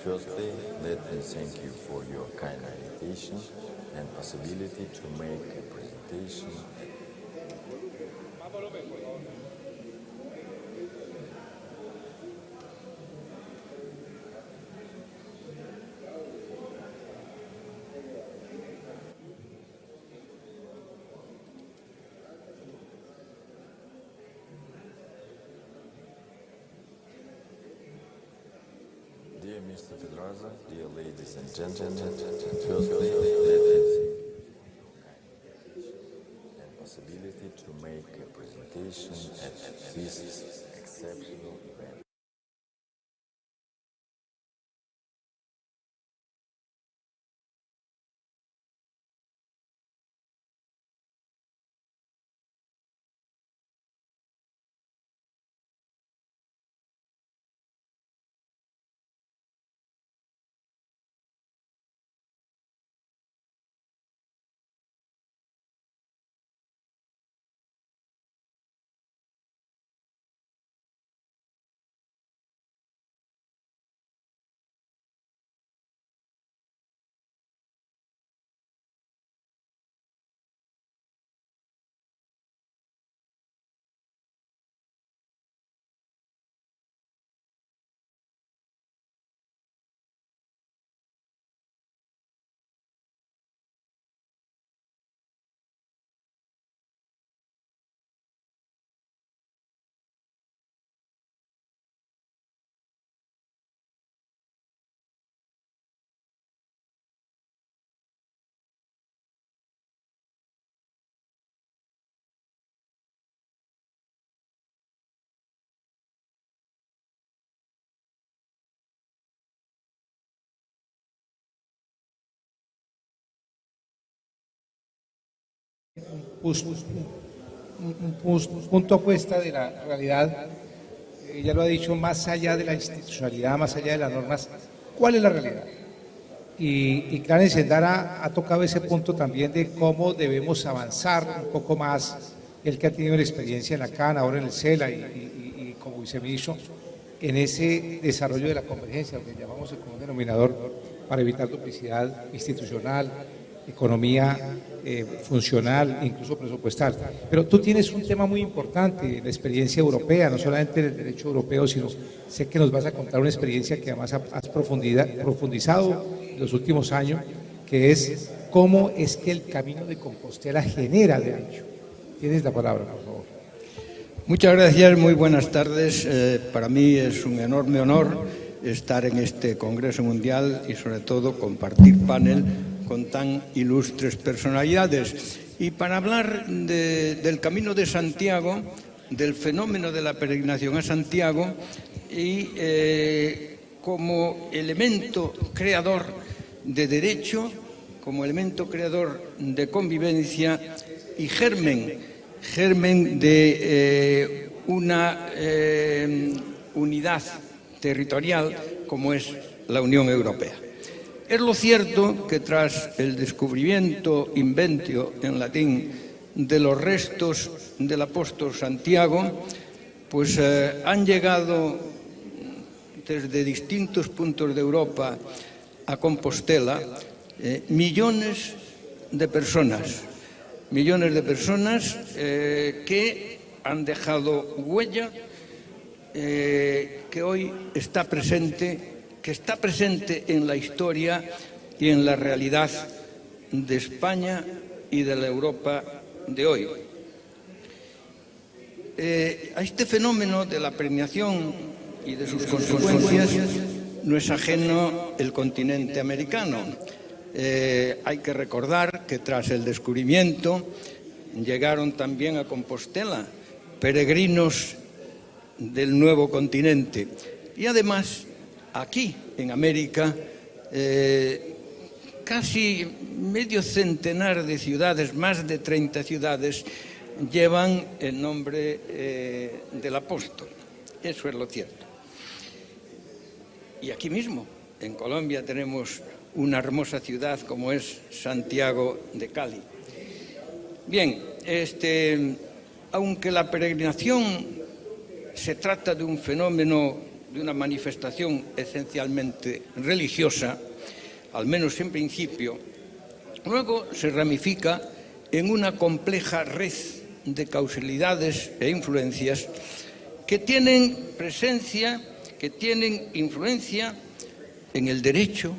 firstly, let me thank you for your kind invitation and possibility to make a presentation. Dear Mr. Pedraza, dear ladies and gentlemen, firstly, let me and possibility to make a presentation at this exceptional event. Un punto apuesta de la realidad, ya lo ha dicho, más allá de la institucionalidad, más allá de las normas, ¿cuál es la realidad? Y Clarence Endara ha tocado ese punto también de cómo debemos avanzar un poco más, él que ha tenido la experiencia en la CAN, ahora en el CELA y como como viceministro, en ese desarrollo de la convergencia, lo que llamamos el común denominador, para evitar duplicidad institucional, economía funcional, incluso presupuestal. Pero tú tienes un tema muy importante en la experiencia europea, no solamente en el derecho europeo, sino sé que nos vas a contar una experiencia que además has profundizado en los últimos años, que es cómo es que el Camino de Compostela genera derecho. Tienes la palabra, por favor. Muchas gracias, muy buenas tardes. Para mí es un enorme honor estar en este Congreso Mundial y sobre todo compartir panel con tan ilustres personalidades. Y para hablar del Camino de Santiago, del fenómeno de la peregrinación a Santiago y como elemento creador de derecho, como elemento creador de convivencia y germen de una unidad territorial como es la Unión Europea. Es lo cierto que tras el descubrimiento, inventio en latín, de los restos del apóstol Santiago, pues han llegado desde distintos puntos de Europa a Compostela millones de personas que han dejado huella, que hoy está presente en la historia y en la realidad de España y de la Europa de hoy. A este fenómeno de la peregrinación y de sus consecuencias no es ajeno el continente americano. Hay que recordar que tras el descubrimiento llegaron también a Compostela peregrinos del nuevo continente y además aquí en América casi medio centenar de ciudades, más de 30 ciudades llevan el nombre del apóstol. Eso es lo cierto. Y aquí mismo, en Colombia, tenemos una hermosa ciudad como es Santiago de Cali. Bien, aunque la peregrinación se trata de un fenómeno, de una manifestación esencialmente religiosa, al menos en principio, luego se ramifica en una compleja red de causalidades e influencias que tienen presencia, que tienen influencia en el derecho,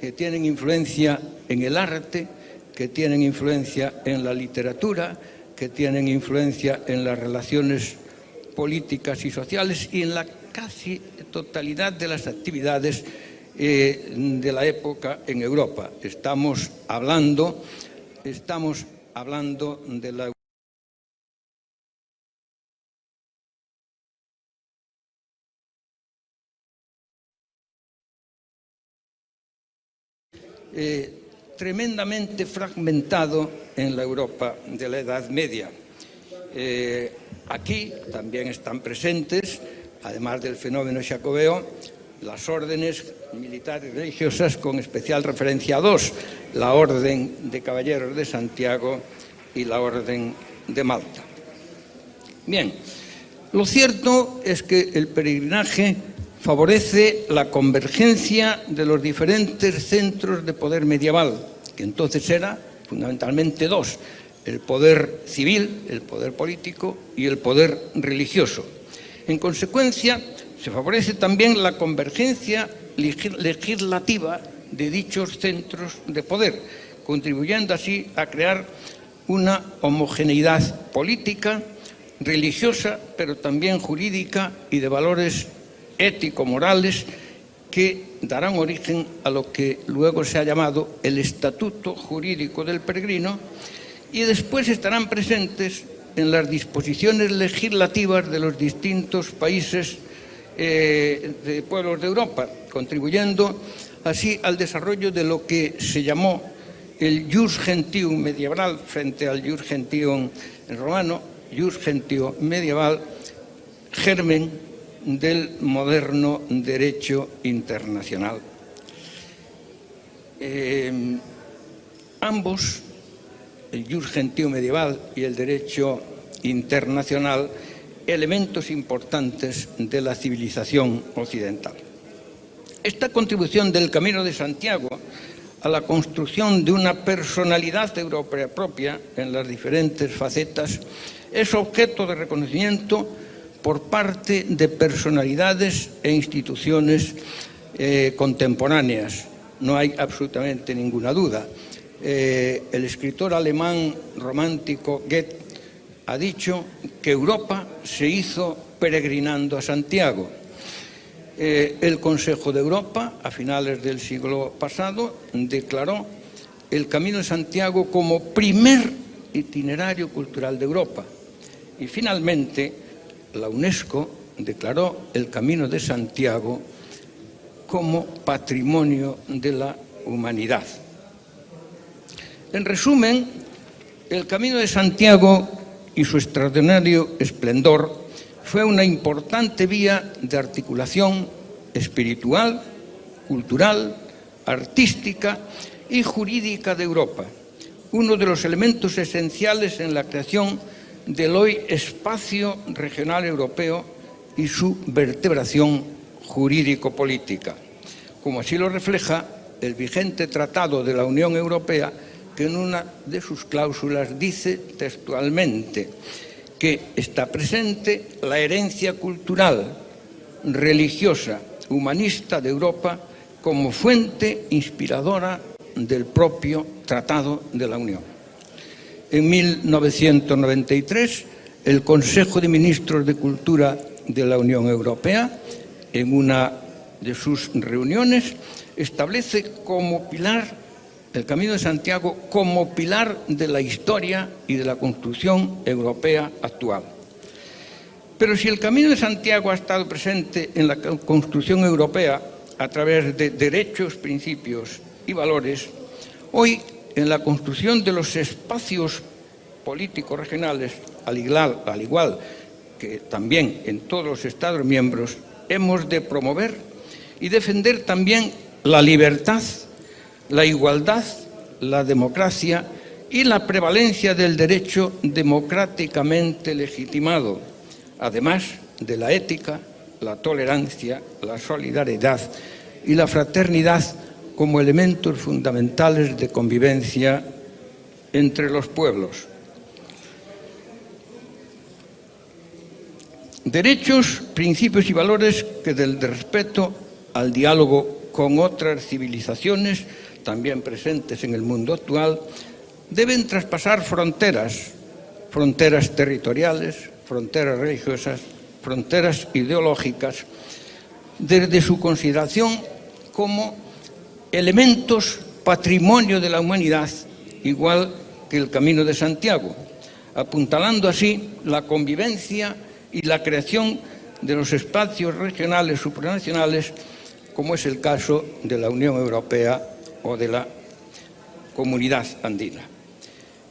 que tienen influencia en el arte, que tienen influencia en la literatura, que tienen influencia en las relaciones políticas y sociales y en la casi totalidad de las actividades de la época en Europa. Estamos hablando de la tremendamente fragmentado en la Europa de la Edad Media. Aquí también están presentes, además del fenómeno jacobeo, las órdenes militares y religiosas con especial referencia a dos, la Orden de Caballeros de Santiago y la Orden de Malta. Bien, lo cierto es que el peregrinaje favorece la convergencia de los diferentes centros de poder medieval, que entonces era fundamentalmente dos, el poder civil, el poder político y el poder religioso. En consecuencia, se favorece también la convergencia legislativa de dichos centros de poder, contribuyendo así a crear una homogeneidad política, religiosa, pero también jurídica y de valores ético-morales que darán origen a lo que luego se ha llamado el Estatuto Jurídico del Peregrino y después estarán presentes en las disposiciones legislativas de los distintos países de pueblos de Europa, contribuyendo así al desarrollo de lo que se llamó el Ius Gentium medieval frente al Ius Gentium romano, Ius Gentium medieval, germen del moderno derecho internacional. Ambos, el Ius Gentium medieval y el derecho internacional, elementos importantes de la civilización occidental. Esta contribución del Camino de Santiago a la construcción de una personalidad europea propia en las diferentes facetas es objeto de reconocimiento por parte de personalidades e instituciones contemporáneas. No hay absolutamente ninguna duda. El escritor alemán romántico Goethe ha dicho que Europa se hizo peregrinando a Santiago. El Consejo de Europa, a finales del siglo pasado, declaró el Camino de Santiago como primer itinerario cultural de Europa. Y finalmente, la UNESCO declaró el Camino de Santiago como patrimonio de la humanidad. En resumen, el Camino de Santiago y su extraordinario esplendor fue una importante vía de articulación espiritual, cultural, artística y jurídica de Europa, uno de los elementos esenciales en la creación del hoy espacio regional europeo y su vertebración jurídico-política, como así lo refleja el vigente Tratado de la Unión Europea, que en una de sus cláusulas dice textualmente que está presente la herencia cultural, religiosa, humanista de Europa como fuente inspiradora del propio Tratado de la Unión. En 1993, el Consejo de Ministros de Cultura de la Unión Europea, en una de sus reuniones, establece como pilar el Camino de Santiago como pilar de la historia y de la construcción europea actual. Pero si el Camino de Santiago ha estado presente en la construcción europea a través de derechos, principios y valores, hoy en la construcción de los espacios políticos regionales, al igual que también en todos los Estados miembros, hemos de promover y defender también la libertad, la igualdad, la democracia y la prevalencia del derecho democráticamente legitimado, además de la ética, la tolerancia, la solidaridad y la fraternidad como elementos fundamentales de convivencia entre los pueblos. Derechos, principios y valores que del respeto al diálogo con otras civilizaciones, también presentes en el mundo actual, deben traspasar fronteras territoriales, fronteras religiosas, fronteras ideológicas, desde su consideración como elementos patrimonio de la humanidad, igual que el Camino de Santiago, apuntalando así la convivencia y la creación de los espacios regionales supranacionales, como es el caso de la Unión Europea o de la Comunidad Andina.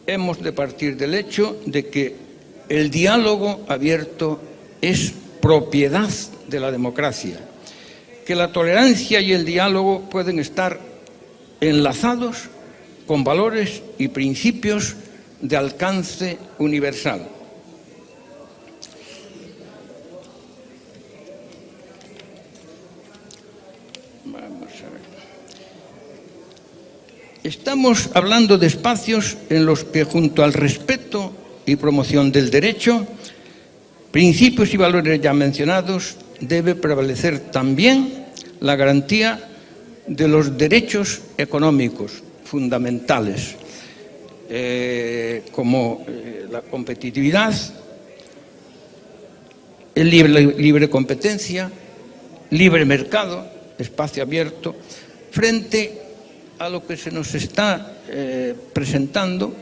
Hemos de partir del hecho de que el diálogo abierto es propiedad de la democracia, que la tolerancia y el diálogo pueden estar enlazados con valores y principios de alcance universal. Estamos hablando de espacios en los que, junto al respeto y promoción del derecho, principios y valores ya mencionados, debe prevalecer también la garantía de los derechos económicos fundamentales, como la competitividad, el libre competencia, libre mercado, espacio abierto, frente a lo que se nos está presentando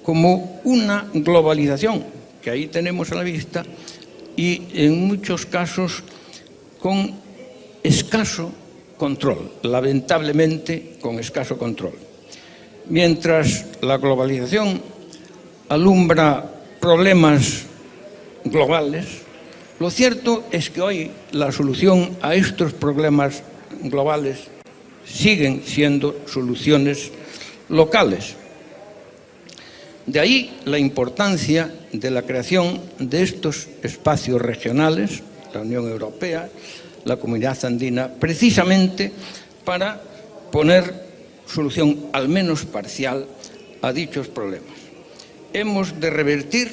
como una globalización, que ahí tenemos a la vista, y en muchos casos con escaso control, lamentablemente con escaso control. Mientras la globalización alumbra problemas globales, lo cierto es que hoy la solución a estos problemas globales siguen siendo soluciones locales. De ahí la importancia de la creación de estos espacios regionales, la Unión Europea, la Comunidad Andina, precisamente para poner solución, al menos parcial, a dichos problemas. Hemos de revertir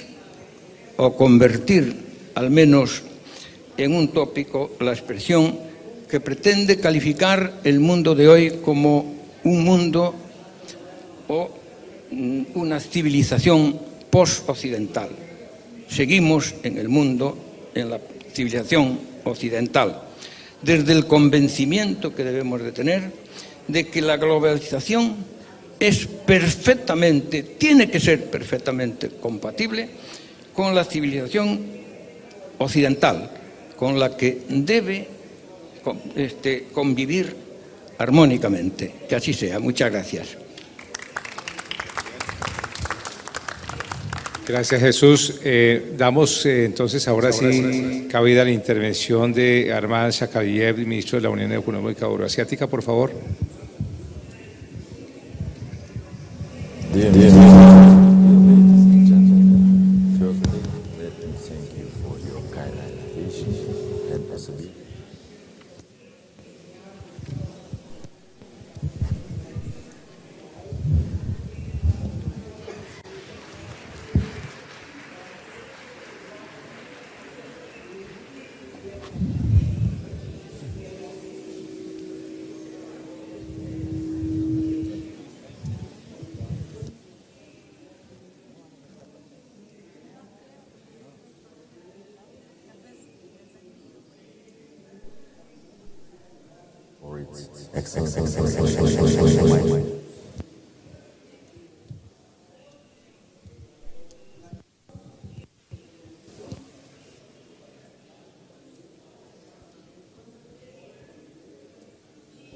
o convertir, al menos en un tópico, la expresión que pretende calificar el mundo de hoy como un mundo o una civilización post-occidental. Seguimos en el mundo, en la civilización occidental, desde el convencimiento que debemos de tener de que la globalización es perfectamente, tiene que ser perfectamente compatible con la civilización occidental, con la que debe convivir armónicamente. Que así sea. Muchas gracias. Gracias, Jesús. Damos entonces ahora sí cabida a la intervención de Arman Shakayev, ministro de la Unión Económica Euroasiática, por favor. Dear ladies and gentlemen, firstly, let me thank you for your kind invitation and possibility. For its excellent.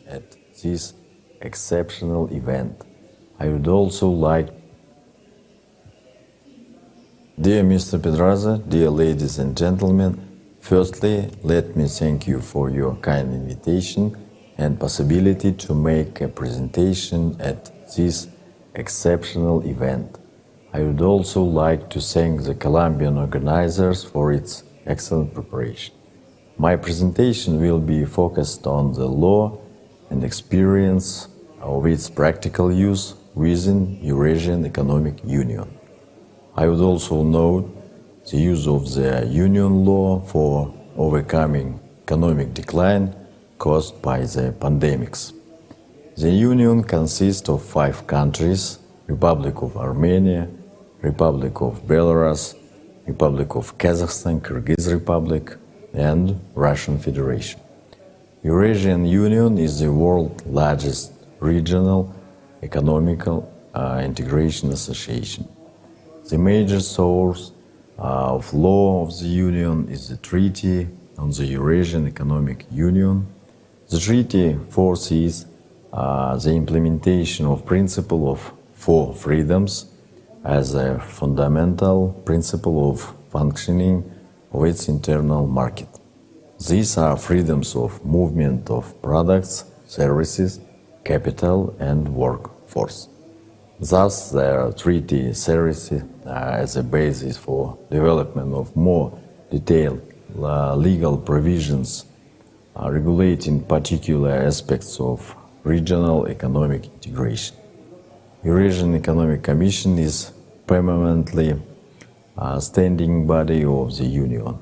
At this exceptional event, I would also like, dear Mr. Pedraza, dear ladies and gentlemen, firstly, let me thank you for your kind invitation and possibility to make a presentation at this exceptional event. I would also like to thank the Colombian organizers for its excellent preparation. My presentation will be focused on the law and experience of its practical use within Eurasian Economic Union. I would also note the use of the Union law for overcoming economic decline caused by the pandemics. The Union consists of 5 countries: Republic of Armenia, Republic of Belarus, Republic of Kazakhstan, Kyrgyz Republic, and Russian Federation. Eurasian Union is the world's largest regional economical integration association. The major source of law of the Union is the Treaty on the Eurasian Economic Union. The treaty foresees the implementation of principle of 4 freedoms as a fundamental principle of functioning of its internal market. These are freedoms of movement of products, services, capital, and workforce. Thus, the treaty serves as a basis for development of more detailed legal provisions regulating particular aspects of regional economic integration. Eurasian Economic Commission is permanently standing body of the Union.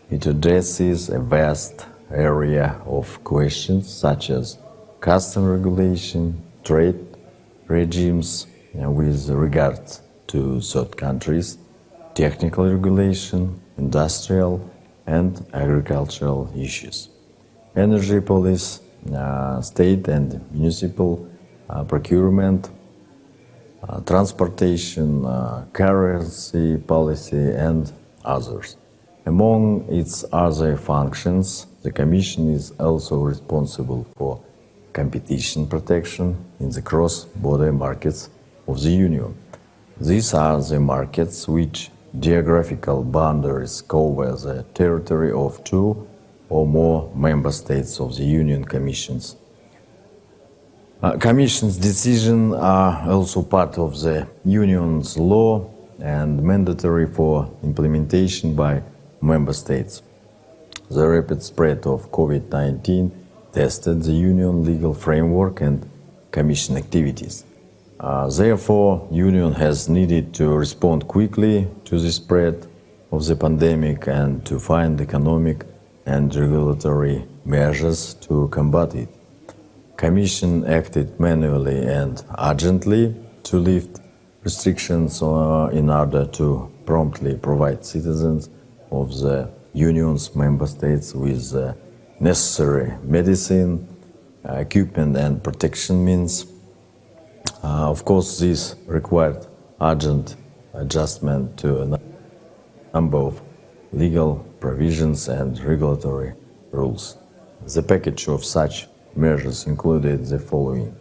It addresses a vast area of questions such as custom regulation, trade regimes with regard to third countries, technical regulation, industrial and agricultural issues, energy policy, state and municipal procurement, transportation, currency policy, and others. Among its other functions, the Commission is also responsible for competition protection in the cross-border markets of the Union. These are the markets which geographical boundaries cover the territory of 2 or more member states of the Union Commissions. Commission's decisions are also part of the Union's law and mandatory for implementation by member states. The rapid spread of COVID-19 tested the Union legal framework and Commission activities. Therefore, Union has needed to respond quickly to the spread of the pandemic and to find economic and regulatory measures to combat it. Commission acted manually and urgently to lift restrictions in order to promptly provide citizens of the Union's member states with necessary medicine, equipment and protection means. Of course, this required urgent adjustment to a number of legal provisions and regulatory rules. The package of such measures included the following: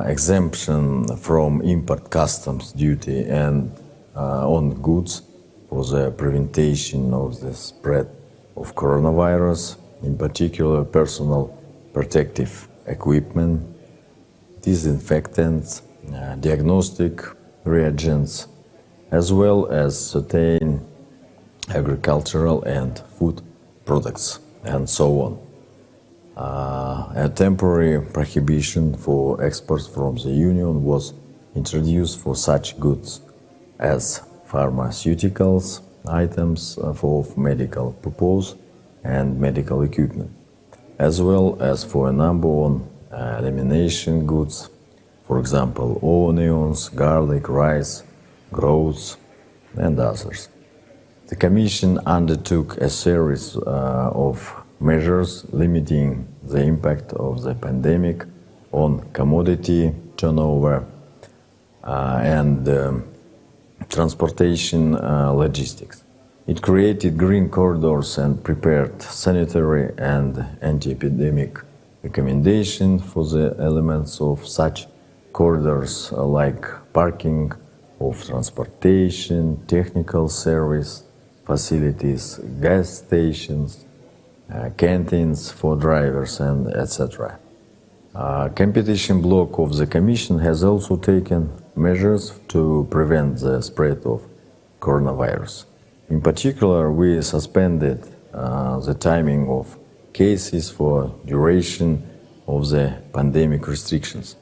exemption from import customs duty and on goods for the prevention of the spread of coronavirus, in particular personal protective equipment, disinfectants, diagnostic reagents, as well as certain agricultural and food products, and so on. A temporary prohibition for exports from the Union was introduced for such goods as pharmaceuticals, items for medical purpose, and medical equipment, as well as for a number of elimination goods, for example, onions, garlic, rice, groats, and others. The Commission undertook a series of measures limiting the impact of the pandemic on commodity turnover and transportation logistics. It created green corridors and prepared sanitary and anti-epidemic recommendations for the elements of such corridors like parking of transportation, technical service facilities, gas stations, canteens for drivers, and etc. Competition bloc of the Commission has also taken measures to prevent the spread of coronavirus. In particular, we suspended the timing of cases for duration of the pandemic restrictions.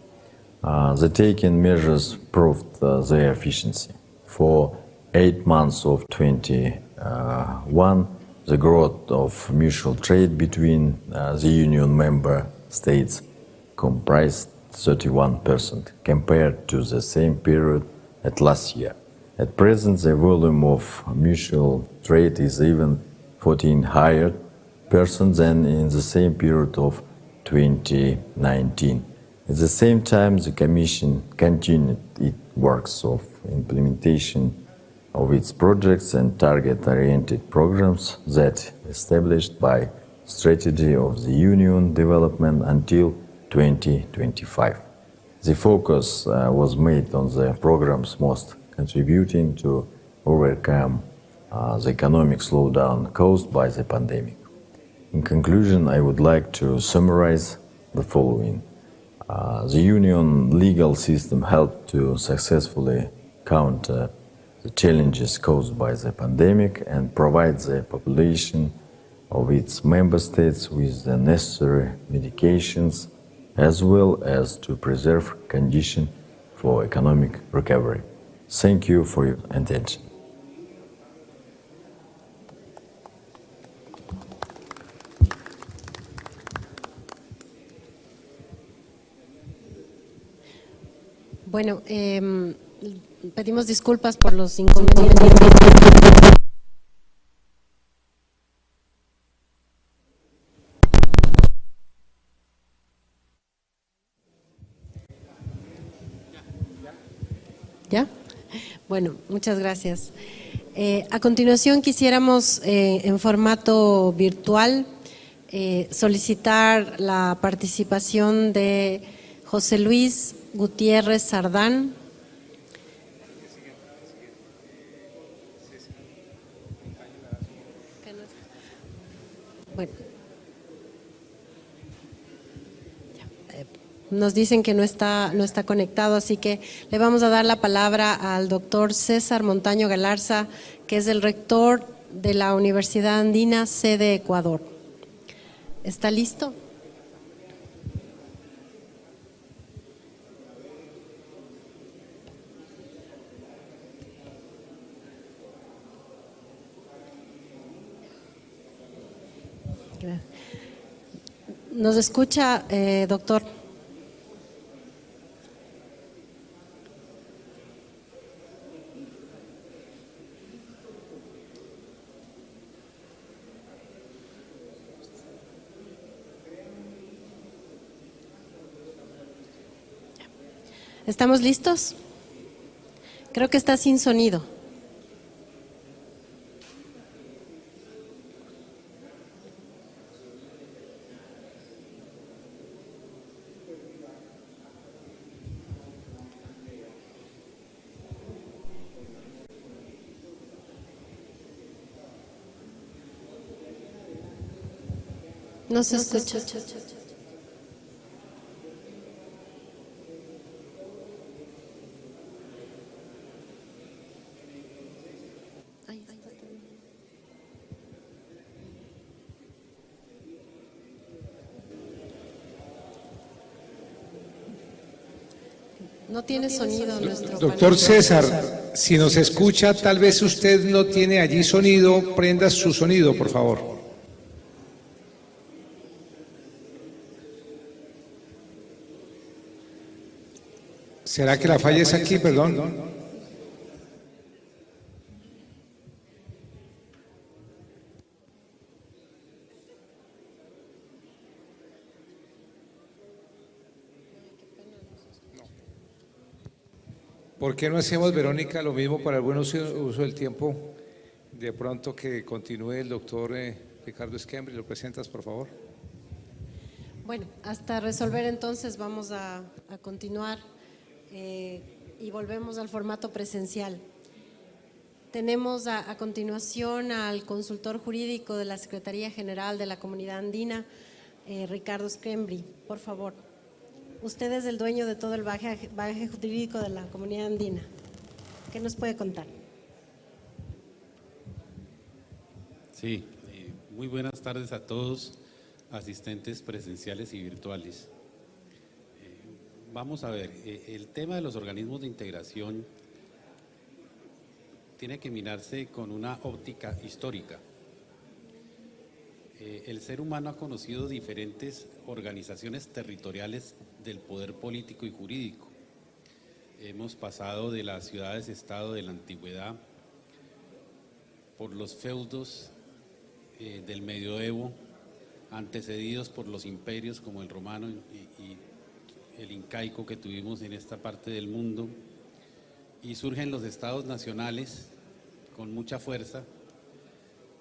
The taken measures proved their efficiency. For 8 months of 2021, the growth of mutual trade between the Union member states comprised 31% compared to the same period at last year. At present, the volume of mutual trade is even 14% higher than in the same period of 2019. At the same time, the Commission continued its works of implementation of its projects and target-oriented programs that established by Strategy of the Union development until 2025. The focus was made on the programs most contributing to overcome the economic slowdown caused by the pandemic. In conclusion, I would like to summarize the following. The Union legal system helped to successfully counter the challenges caused by the pandemic and provide the population of its member states with the necessary medications, as well as to preserve conditions for economic recovery. Thank you for your attention. Bueno, pedimos disculpas por los inconvenientes. ¿Ya? Bueno, muchas gracias. A continuación quisiéramos en formato virtual solicitar la participación de José Luis Gutiérrez Sardán. Bueno, nos dicen que no está conectado, así que le vamos a dar la palabra al doctor César Montaño Galarza, que es el rector de la Universidad Andina, sede Ecuador. ¿Está listo? ¿Nos escucha, doctor? ¿Estamos listos? Creo que está sin sonido. No se escucha. No tiene sonido nuestro Doctor panel. César, si nos escucha, tal vez usted no tiene allí sonido, prenda su sonido, por favor. ¿Será que la falla es aquí, perdón? ¿Por qué no hacemos, Verónica, lo mismo para el buen uso del tiempo? De pronto que continúe el doctor Ricardo Skembri. ¿Lo presentas, por favor? Bueno, hasta resolver entonces vamos a continuar y volvemos al formato presencial. Tenemos a continuación al consultor jurídico de la Secretaría General de la Comunidad Andina, Ricardo Skembri. Por favor. Usted es el dueño de todo el bagaje jurídico de la Comunidad Andina. ¿Qué nos puede contar? Sí, muy buenas tardes a todos, asistentes presenciales y virtuales. Vamos a ver, el tema de los organismos de integración tiene que mirarse con una óptica histórica. El ser humano ha conocido diferentes organizaciones territoriales del poder político y jurídico. Hemos pasado de las ciudades-estado de la antigüedad, por los feudos del medioevo, antecedidos por los imperios como el romano y el incaico que tuvimos en esta parte del mundo, y surgen los estados nacionales con mucha fuerza,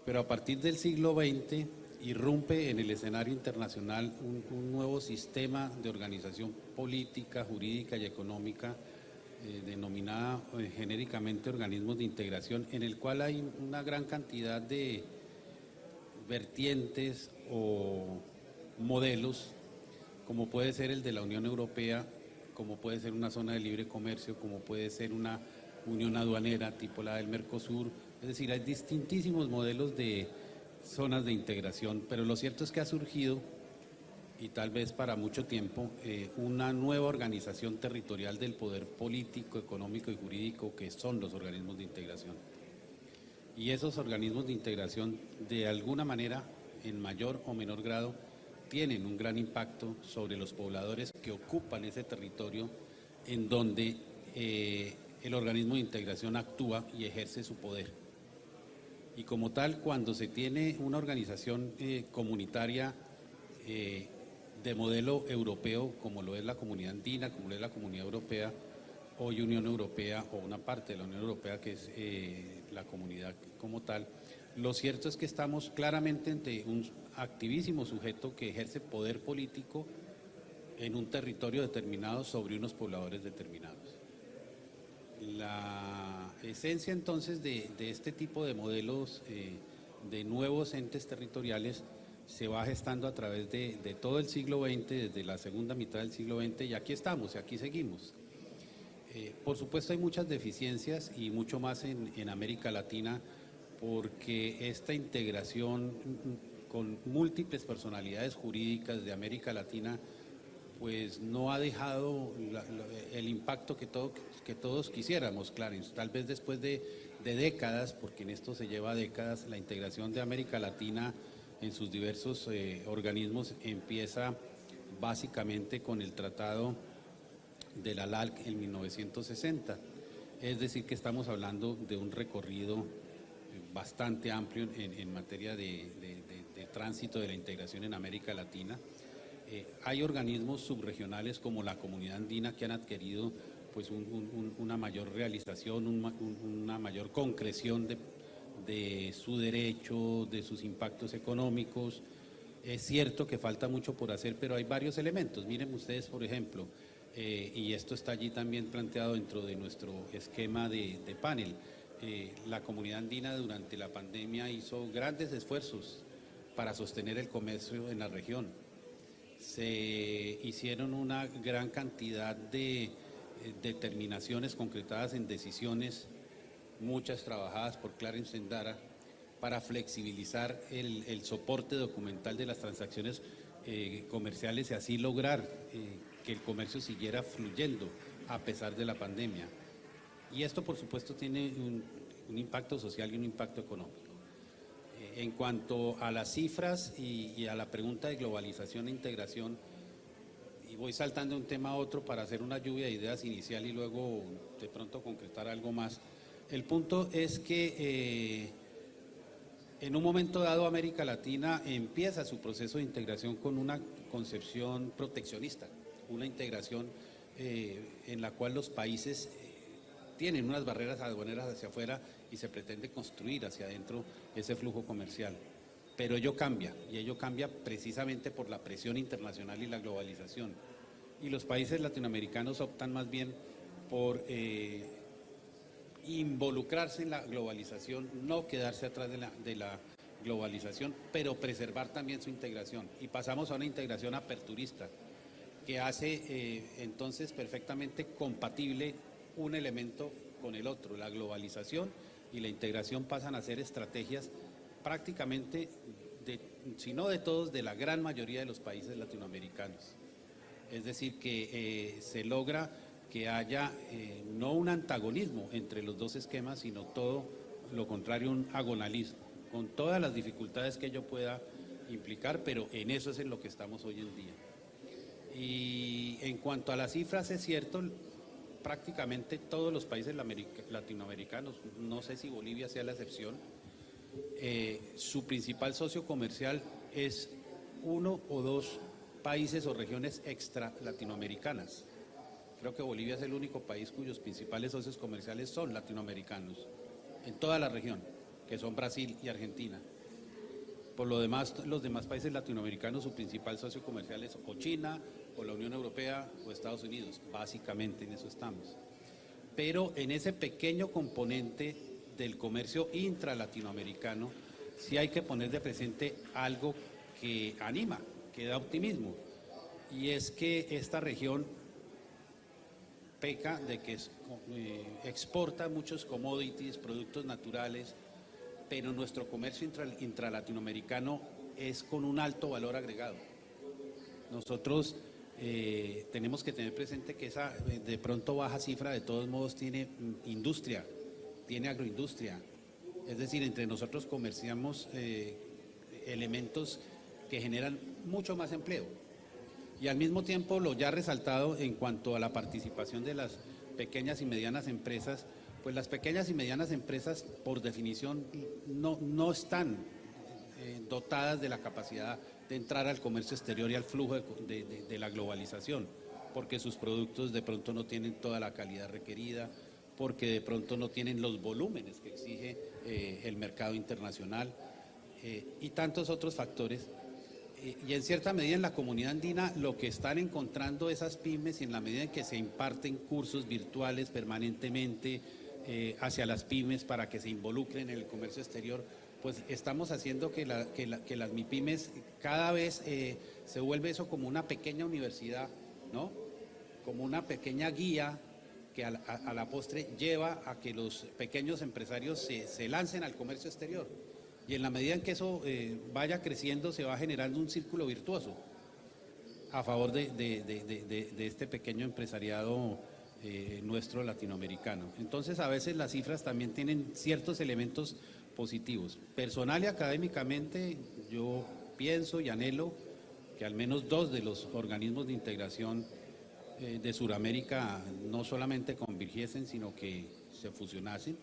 pero a partir del siglo XX irrumpe en el escenario internacional un nuevo sistema de organización política, jurídica y económica denominada genéricamente organismos de integración, en el cual hay una gran cantidad de vertientes o modelos, como puede ser el de la Unión Europea, como puede ser una zona de libre comercio, como puede ser una unión aduanera tipo la del Mercosur. Es decir, hay distintísimos modelos de zonas de integración, pero lo cierto es que ha surgido, y tal vez para mucho tiempo, una nueva organización territorial del poder político, económico y jurídico, que son los organismos de integración. Y esos organismos de integración, de alguna manera, en mayor o menor grado, tienen un gran impacto sobre los pobladores que ocupan ese territorio en donde el organismo de integración actúa y ejerce su poder. Y como tal, cuando se tiene una organización comunitaria de modelo europeo, como lo es la Comunidad Andina, como lo es la Comunidad Europea, hoy Unión Europea, o una parte de la Unión Europea que es la comunidad como tal, lo cierto es que estamos claramente ante un activísimo sujeto que ejerce poder político en un territorio determinado sobre unos pobladores determinados. La esencia entonces de este tipo de modelos de nuevos entes territoriales se va gestando a través de todo el siglo XX, desde la segunda mitad del siglo XX, y aquí estamos, y aquí seguimos. Por supuesto hay muchas deficiencias y mucho más en América Latina, porque esta integración con múltiples personalidades jurídicas de América Latina pues no ha dejado el impacto que todos quisiéramos, claro. Tal vez después de décadas, porque en esto se lleva décadas, la integración de América Latina en sus diversos organismos empieza básicamente con el Tratado de la LALC en 1960. Es decir, que estamos hablando de un recorrido bastante amplio en materia de tránsito de la integración en América Latina. Hay organismos subregionales como la Comunidad Andina que han adquirido pues una mayor realización, una mayor concreción de su derecho, de sus impactos económicos. Es cierto que falta mucho por hacer, pero hay varios elementos. Miren ustedes, por ejemplo, y esto está allí también planteado dentro de nuestro esquema de panel. La Comunidad Andina durante la pandemia hizo grandes esfuerzos para sostener el comercio en la región. Se hicieron una gran cantidad de determinaciones concretadas en decisiones, muchas trabajadas por Clarence Endara, para flexibilizar el soporte documental de las transacciones comerciales y así lograr que el comercio siguiera fluyendo a pesar de la pandemia. Y esto, por supuesto, tiene un impacto social y un impacto económico. En cuanto a las cifras y a la pregunta de globalización e integración, y voy saltando de un tema a otro para hacer una lluvia de ideas inicial y luego de pronto concretar algo más. El punto es que en un momento dado América Latina empieza su proceso de integración con una concepción proteccionista, una integración en la cual los países tienen unas barreras aduaneras hacia afuera y se pretende construir hacia adentro ese flujo comercial. Pero ello cambia, y ello cambia precisamente por la presión internacional y la globalización. Y los países latinoamericanos optan más bien por involucrarse en la globalización, no quedarse atrás de la globalización, pero preservar también su integración. Y pasamos a una integración aperturista, que hace entonces perfectamente compatible un elemento con el otro. La globalización y la integración pasan a ser estrategias prácticamente, si no de todos, de la gran mayoría de los países latinoamericanos. Es decir, que se logra que haya no un antagonismo entre los dos esquemas, sino todo lo contrario, un agonalismo, con todas las dificultades que ello pueda implicar, pero en eso es en lo que estamos hoy en día. Y en cuanto a las cifras, es cierto, prácticamente todos los países latinoamericanos, no sé si Bolivia sea la excepción, su principal socio comercial es uno o dos países o regiones extra latinoamericanas. Creo que Bolivia es el único país cuyos principales socios comerciales son latinoamericanos, en toda la región, que son Brasil y Argentina. Por lo demás, los demás países latinoamericanos, su principal socio comercial es o China, o la Unión Europea, o Estados Unidos. Básicamente en eso estamos. Pero en ese pequeño componente del comercio intralatinoamericano, sí hay que poner de presente algo que anima, que da optimismo. Y es que esta región peca de que exporta muchos commodities, productos naturales, pero nuestro comercio intralatinoamericano es con un alto valor agregado. Nosotros tenemos que tener presente que esa de pronto baja cifra de todos modos tiene industria, tiene agroindustria. Es decir, entre nosotros comerciamos elementos que generan mucho más empleo. Y al mismo tiempo, lo ya resaltado en cuanto a la participación de las pequeñas y medianas empresas, pues las pequeñas y medianas empresas, por definición, no están dotadas de la capacidad de entrar al comercio exterior y al flujo de la globalización, porque sus productos de pronto no tienen toda la calidad requerida, porque de pronto no tienen los volúmenes que exige el mercado internacional y tantos otros factores. Y en cierta medida en la comunidad andina lo que están encontrando esas pymes, y en la medida en que se imparten cursos virtuales permanentemente hacia las pymes para que se involucren en el comercio exterior, pues estamos haciendo que las MIPYMES cada vez se vuelve eso como una pequeña universidad, ¿no? Como una pequeña guía que a la postre lleva a que los pequeños empresarios se lancen al comercio exterior. Y en la medida en que eso vaya creciendo, se va generando un círculo virtuoso a favor de este pequeño empresariado nuestro latinoamericano. Entonces, a veces las cifras también tienen ciertos elementos positivos. Personal y académicamente, yo pienso y anhelo que al menos 2 de los organismos de integración de Sudamérica no solamente convirgiesen, sino que se fusionasen,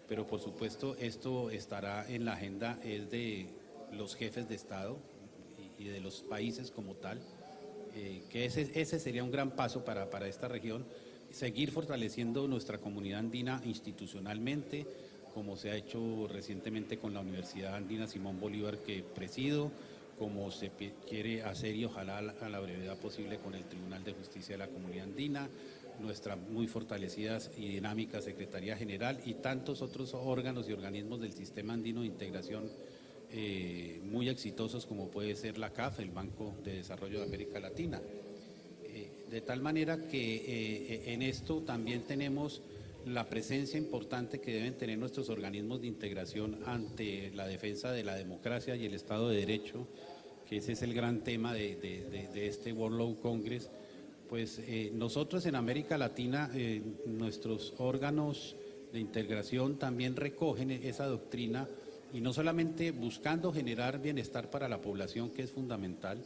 pero por supuesto esto estará en la agenda de los jefes de Estado y de los países como tal, que ese sería un gran paso para esta región, seguir fortaleciendo nuestra comunidad andina institucionalmente, como se ha hecho recientemente con la Universidad Andina Simón Bolívar que presido, como se quiere hacer y ojalá a la brevedad posible con el Tribunal de Justicia de la Comunidad Andina, nuestra muy fortalecida y dinámica Secretaría General y tantos otros órganos y organismos del Sistema Andino de Integración muy exitosos como puede ser la CAF, el Banco de Desarrollo de América Latina. De tal manera que en esto también tenemos la presencia importante que deben tener nuestros organismos de integración ante la defensa de la democracia y el Estado de Derecho, que ese es el gran tema de este World Law Congress. Pues nosotros en América Latina, nuestros órganos de integración también recogen esa doctrina y no solamente buscando generar bienestar para la población, que es fundamental,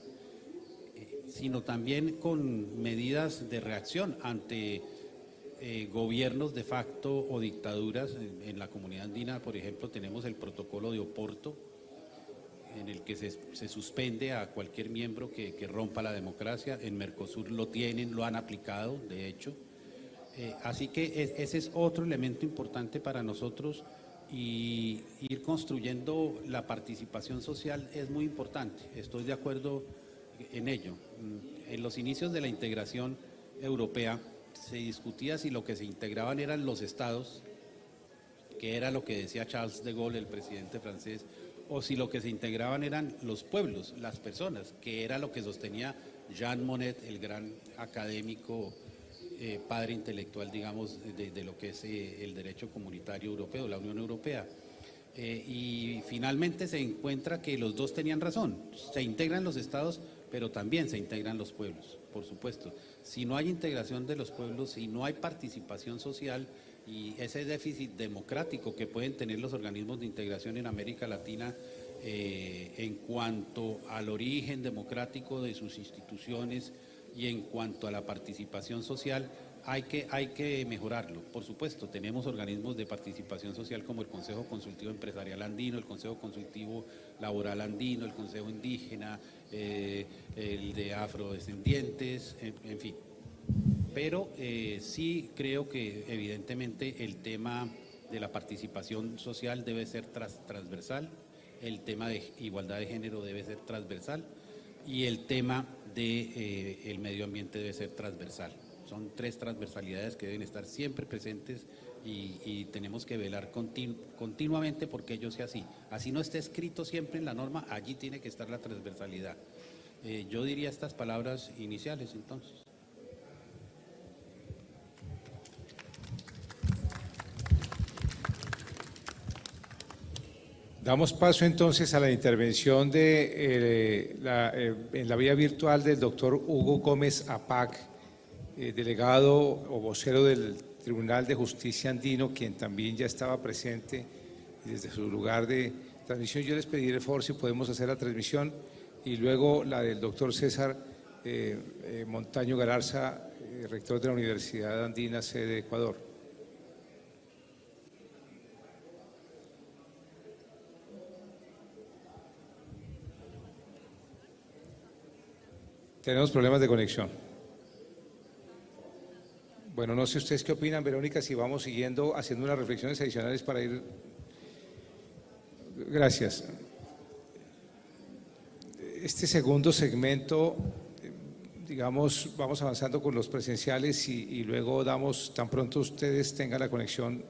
sino también con medidas de reacción ante gobiernos de facto o dictaduras. En la comunidad andina, por ejemplo, tenemos el protocolo de Oporto, en el que se suspende a cualquier miembro que rompa la democracia. En Mercosur lo tienen, lo han aplicado, de hecho. Así que ese es otro elemento importante para nosotros, y ir construyendo la participación social es muy importante. Estoy de acuerdo en ello. En los inicios de la integración europea se discutía si lo que se integraban eran los estados, que era lo que decía Charles de Gaulle, el presidente francés, o si lo que se integraban eran los pueblos, las personas, que era lo que sostenía Jean Monnet, el gran académico, padre intelectual, digamos, de lo que es el derecho comunitario europeo, la Unión Europea. Y finalmente se encuentra que los dos tenían razón. Se integran los estados, pero también se integran los pueblos, por supuesto. Si no hay integración de los pueblos, si no hay participación social y ese déficit democrático que pueden tener los organismos de integración en América Latina en cuanto al origen democrático de sus instituciones y en cuanto a la participación social, hay que mejorarlo. Por supuesto, tenemos organismos de participación social como el Consejo Consultivo Empresarial Andino, el Consejo Consultivo Laboral Andino, el Consejo Indígena, el de Afrodescendientes, en fin. Pero sí creo que evidentemente el tema de la participación social debe ser transversal, el tema de igualdad de género debe ser transversal y el tema del medio ambiente debe ser transversal. Son 3 transversalidades que deben estar siempre presentes y tenemos que velar continuamente porque ello sea así. Así no esté escrito siempre en la norma, allí tiene que estar la transversalidad. Yo diría estas palabras iniciales entonces. Damos paso entonces a la intervención en la vía virtual del doctor Hugo Gómez Apac, delegado o vocero del Tribunal de Justicia Andino, quien también ya estaba presente desde su lugar de transmisión. Yo les pediré el favor si podemos hacer la transmisión y luego la del doctor César Montaño Galarza, rector de la Universidad Andina, sede de Ecuador. Tenemos problemas de conexión. Bueno, no sé ustedes qué opinan, Verónica, si vamos siguiendo, haciendo unas reflexiones adicionales para ir. Gracias. Este segundo segmento, digamos, vamos avanzando con los presenciales y luego damos, tan pronto ustedes tengan la conexión,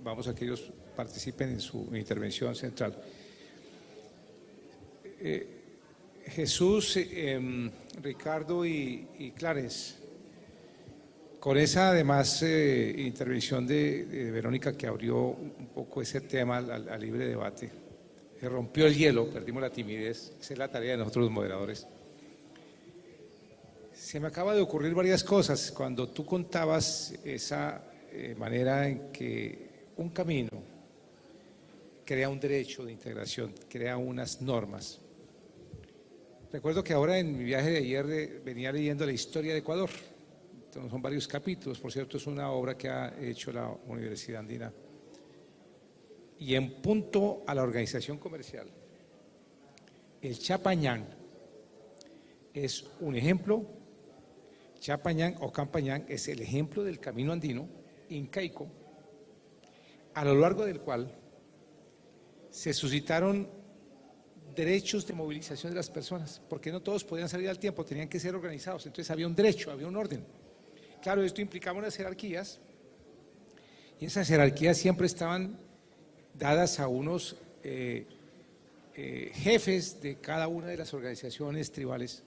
vamos a aquellos participen en su intervención central. Jesús, Ricardo y Clarence, con esa además intervención de Verónica que abrió un poco ese tema al libre debate, que rompió el hielo, perdimos la timidez, esa es la tarea de nosotros los moderadores. Se me acaba de ocurrir varias cosas cuando tú contabas esa manera en que un camino crea un derecho de integración, crea unas normas. Recuerdo que ahora en mi viaje de ayer venía leyendo la historia de Ecuador. Entonces, son varios capítulos, por cierto, es una obra que ha hecho la Universidad Andina. Y en punto a la organización comercial, el Chapañán es un ejemplo. Chapañán o Campañán es el ejemplo del camino andino incaico, a lo largo del cual se suscitaron derechos de movilización de las personas, porque no todos podían salir al tiempo, tenían que ser organizados, entonces había un derecho, había un orden. Claro, esto implicaba unas jerarquías, y esas jerarquías siempre estaban dadas a unos jefes de cada una de las organizaciones tribales.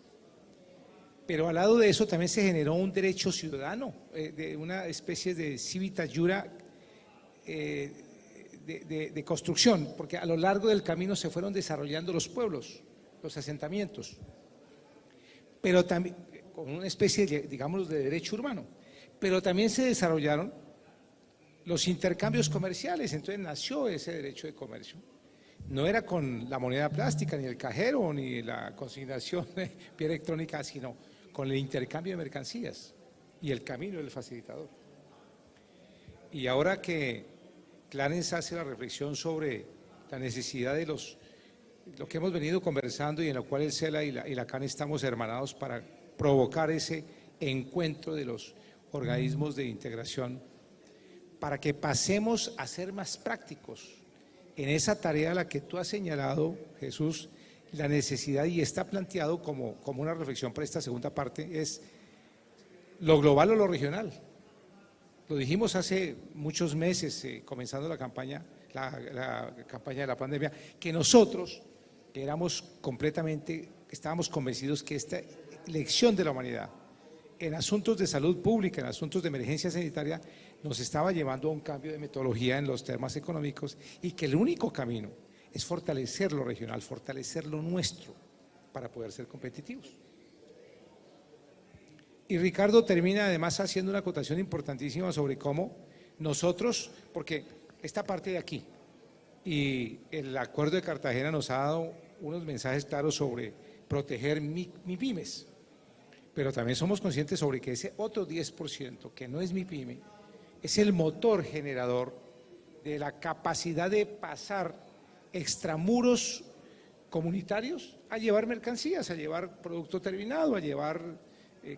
Pero al lado de eso también se generó un derecho ciudadano, de una especie de civita jura de construcción, porque a lo largo del camino se fueron desarrollando los pueblos, los asentamientos, pero también con una especie, digamos, de derecho urbano, pero también se desarrollaron los intercambios comerciales, entonces nació ese derecho de comercio. No era con la moneda plástica, ni el cajero, ni la consignación vía electrónica, sino con el intercambio de mercancías y el camino del facilitador. Y ahora que Clarence hace la reflexión sobre la necesidad de lo que hemos venido conversando y en lo cual el CELA y la CAN estamos hermanados para provocar ese encuentro de los organismos de integración, para que pasemos a ser más prácticos en esa tarea a la que tú has señalado, Jesús, la necesidad, y está planteado como una reflexión para esta segunda parte, es lo global o lo regional. Lo dijimos hace muchos meses, comenzando la campaña de la pandemia, que nosotros estábamos convencidos que esta lección de la humanidad en asuntos de salud pública, en asuntos de emergencia sanitaria, nos estaba llevando a un cambio de metodología en los temas económicos y que el único camino es fortalecer lo regional, fortalecer lo nuestro para poder ser competitivos. Y Ricardo termina además haciendo una acotación importantísima sobre cómo nosotros, porque esta parte de aquí y el Acuerdo de Cartagena nos ha dado unos mensajes claros sobre proteger MIPYMES, pero también somos conscientes sobre que ese otro 10% que no es MIPYME es el motor generador de la capacidad de pasar extramuros comunitarios a llevar mercancías, a llevar producto terminado, a llevar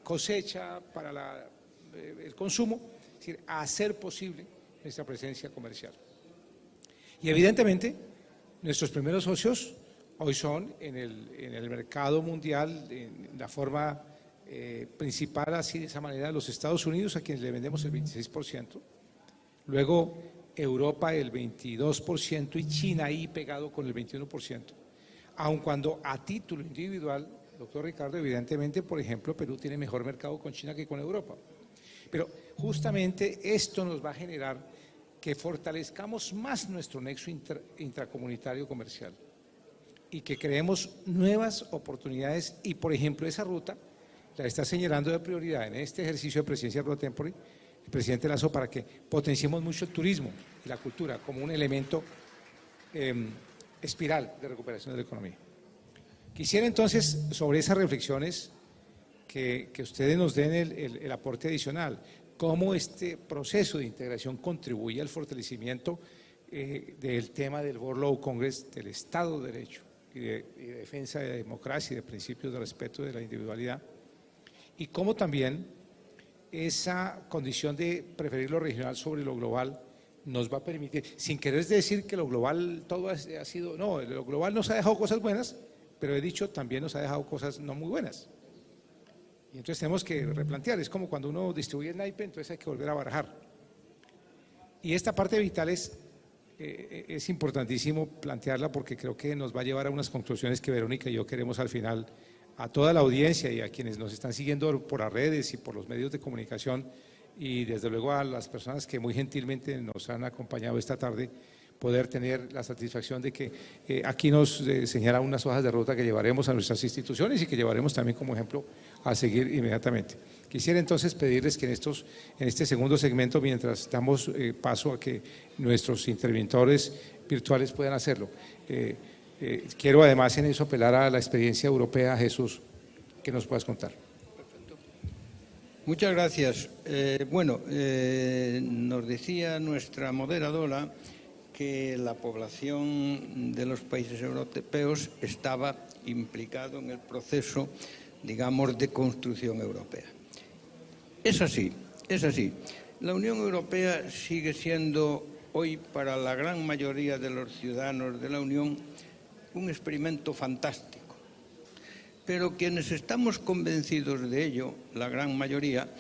cosecha para el consumo, es decir, a hacer posible nuestra presencia comercial. Y evidentemente nuestros primeros socios hoy son en el mercado mundial, en la forma principal, así de esa manera, los Estados Unidos, a quienes le vendemos el 26%, luego Europa el 22% y China ahí pegado con el 21%, aun cuando a título individual, doctor Ricardo, evidentemente, por ejemplo, Perú tiene mejor mercado con China que con Europa. Pero justamente esto nos va a generar que fortalezcamos más nuestro nexo intracomunitario comercial y que creemos nuevas oportunidades y, por ejemplo, esa ruta la está señalando de prioridad en este ejercicio de presidencia pro tempore el presidente Lasso para que potenciemos mucho el turismo y la cultura como un elemento espiral de recuperación de la economía. Quisiera entonces, sobre esas reflexiones, que ustedes nos den el aporte adicional, cómo este proceso de integración contribuye al fortalecimiento del tema del World Law Congress, del Estado de Derecho y de defensa de la democracia y de principios de respeto de la individualidad, y cómo también esa condición de preferir lo regional sobre lo global nos va a permitir, sin querer decir que lo global todo ha sido, no, lo global nos ha dejado cosas buenas, pero he dicho también nos ha dejado cosas no muy buenas. Y entonces tenemos que replantear, es como cuando uno distribuye el naipe, entonces hay que volver a barajar. Y esta parte vital es es importantísimo plantearla porque creo que nos va a llevar a unas conclusiones que Verónica y yo queremos al final a toda la audiencia y a quienes nos están siguiendo por las redes y por los medios de comunicación y desde luego a las personas que muy gentilmente nos han acompañado esta tarde, poder tener la satisfacción de que aquí nos señala unas hojas de ruta que llevaremos a nuestras instituciones y que llevaremos también como ejemplo a seguir inmediatamente. Quisiera entonces pedirles que en este segundo segmento, mientras damos paso a que nuestros interventores virtuales puedan hacerlo, quiero además en eso apelar a la experiencia europea. Jesús, ¿qué nos puedas contar? Muchas gracias. Nos decía nuestra moderadora que la población de los países europeos estaba implicado en el proceso, digamos, de construcción europea. Es así, es así. La Unión Europea sigue siendo hoy para la gran mayoría de los ciudadanos de la Unión un experimento fantástico. Pero quienes estamos convencidos de ello, la gran mayoría,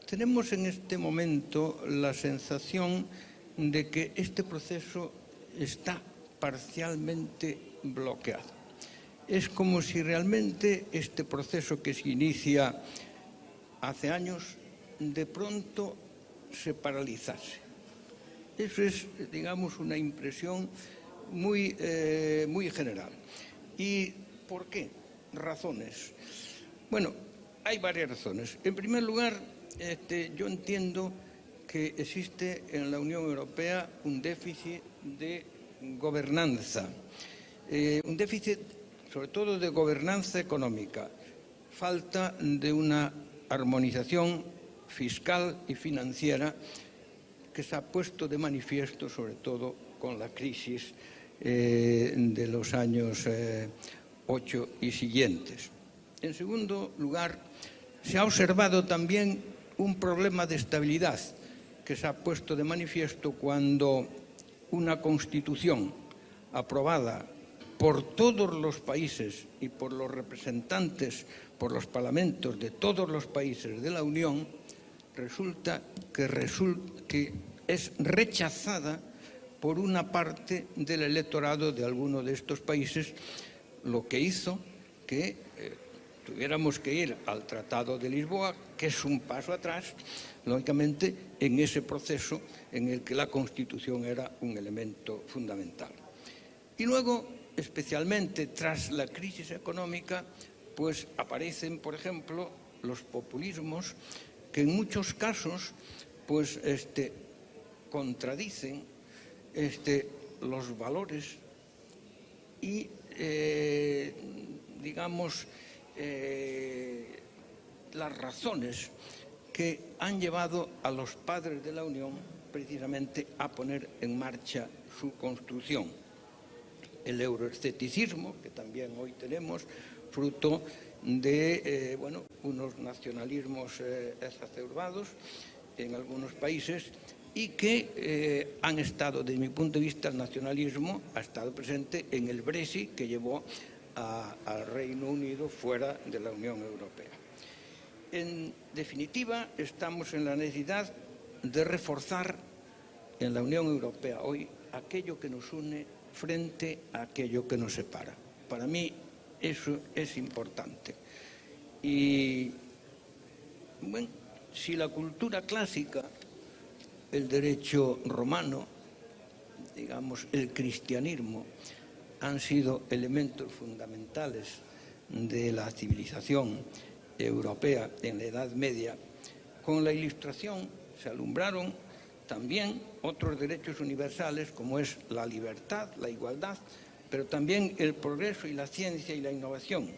tenemos en este momento la sensación de que este proceso está parcialmente bloqueado. Es como si realmente este proceso que se inicia hace años de pronto se paralizase. Eso es, digamos, una impresión muy general. ¿Y por qué? Razones. Bueno, hay varias razones. En primer lugar, yo entiendo que existe en la Unión Europea un déficit de gobernanza, un déficit sobre todo de gobernanza económica, falta de una armonización fiscal y financiera que se ha puesto de manifiesto sobre todo con la crisis de los años 8 y siguientes. En segundo lugar, se ha observado también un problema de estabilidad que se ha puesto de manifiesto cuando una Constitución aprobada por todos los países y por los representantes, por los parlamentos de todos los países de la Unión, resulta que es rechazada por una parte del electorado de alguno de estos países, lo que hizo que tuviéramos que ir al Tratado de Lisboa, que es un paso atrás, lógicamente, en ese proceso en el que la Constitución era un elemento fundamental. Y luego, especialmente tras la crisis económica, pues aparecen, por ejemplo, los populismos que en muchos casos pues, contradicen los valores y, digamos, las razones que han llevado a los padres de la Unión precisamente a poner en marcha su construcción. El euroescepticismo, que también hoy tenemos, fruto de unos nacionalismos exacerbados en algunos países y que han estado, desde mi punto de vista, el nacionalismo ha estado presente en el Brexit que llevó al Reino Unido fuera de la Unión Europea. En definitiva, estamos en la necesidad de reforzar en la Unión Europea hoy aquello que nos une frente a aquello que nos separa. Para mí eso es importante. Y bueno, si la cultura clásica, el derecho romano, digamos, el cristianismo, han sido elementos fundamentales de la civilización europea en la Edad Media, con la Ilustración se alumbraron también otros derechos universales como es la libertad, la igualdad, pero también el progreso y la ciencia y la innovación.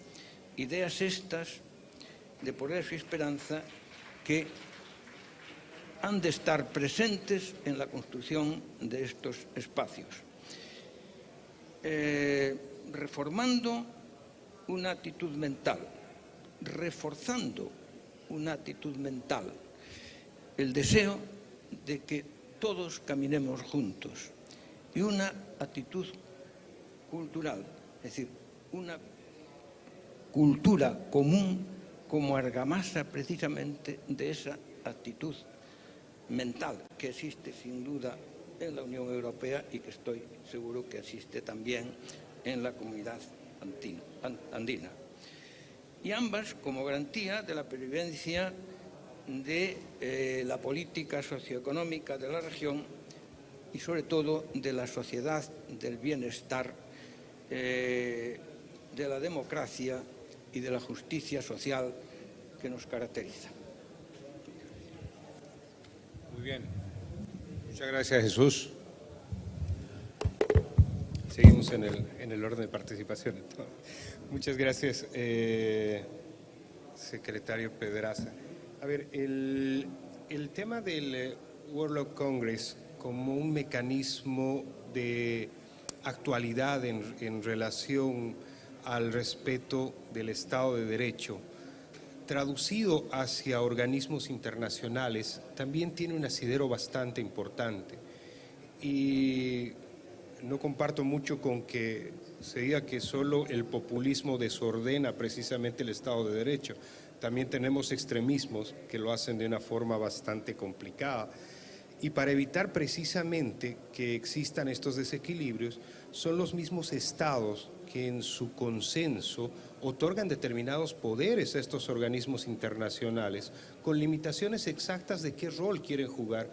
Ideas estas de progreso y esperanza que han de estar presentes en la construcción de estos espacios. Reformando una actitud mental, reforzando una actitud mental, el deseo de que todos caminemos juntos y una actitud cultural, es decir, una cultura común como argamasa precisamente de esa actitud mental que existe sin duda en la Unión Europea y que estoy seguro que existe también en la comunidad andina. Y ambas como garantía de la pervivencia de la política socioeconómica de la región y sobre todo de la sociedad del bienestar, de la democracia y de la justicia social que nos caracteriza. Muy bien. Muchas gracias, Jesús. Seguimos en el orden de participación. Muchas gracias, secretario Pedraza. A ver, el tema del World Congress como un mecanismo de actualidad en relación al respeto del Estado de Derecho, traducido hacia organismos internacionales, también tiene un asidero bastante importante. Y no comparto mucho con que se diga que solo el populismo desordena precisamente el Estado de Derecho. También tenemos extremismos que lo hacen de una forma bastante complicada. Y para evitar precisamente que existan estos desequilibrios, son los mismos estados que en su consenso otorgan determinados poderes a estos organismos internacionales, con limitaciones exactas de qué rol quieren jugar,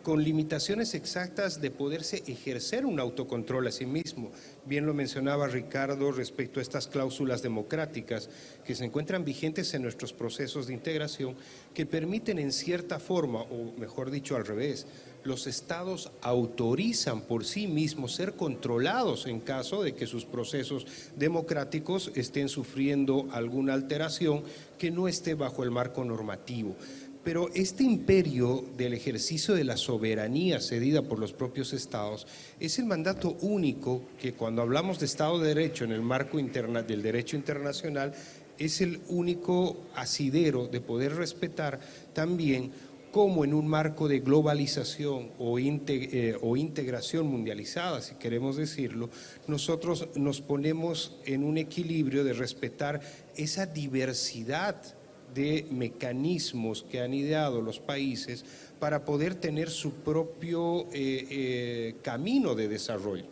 con limitaciones exactas de poderse ejercer un autocontrol a sí mismo. Bien lo mencionaba Ricardo respecto a estas cláusulas democráticas que se encuentran vigentes en nuestros procesos de integración, que permiten en cierta forma, o mejor dicho al revés, los estados autorizan por sí mismos ser controlados en caso de que sus procesos democráticos estén sufriendo alguna alteración que no esté bajo el marco normativo. Pero este imperio del ejercicio de la soberanía cedida por los propios estados es el mandato único que cuando hablamos de Estado de Derecho en el marco del derecho internacional es el único asidero de poder respetar también como en un marco de globalización o integración mundializada, si queremos decirlo, nosotros nos ponemos en un equilibrio de respetar esa diversidad de mecanismos que han ideado los países para poder tener su propio camino de desarrollo.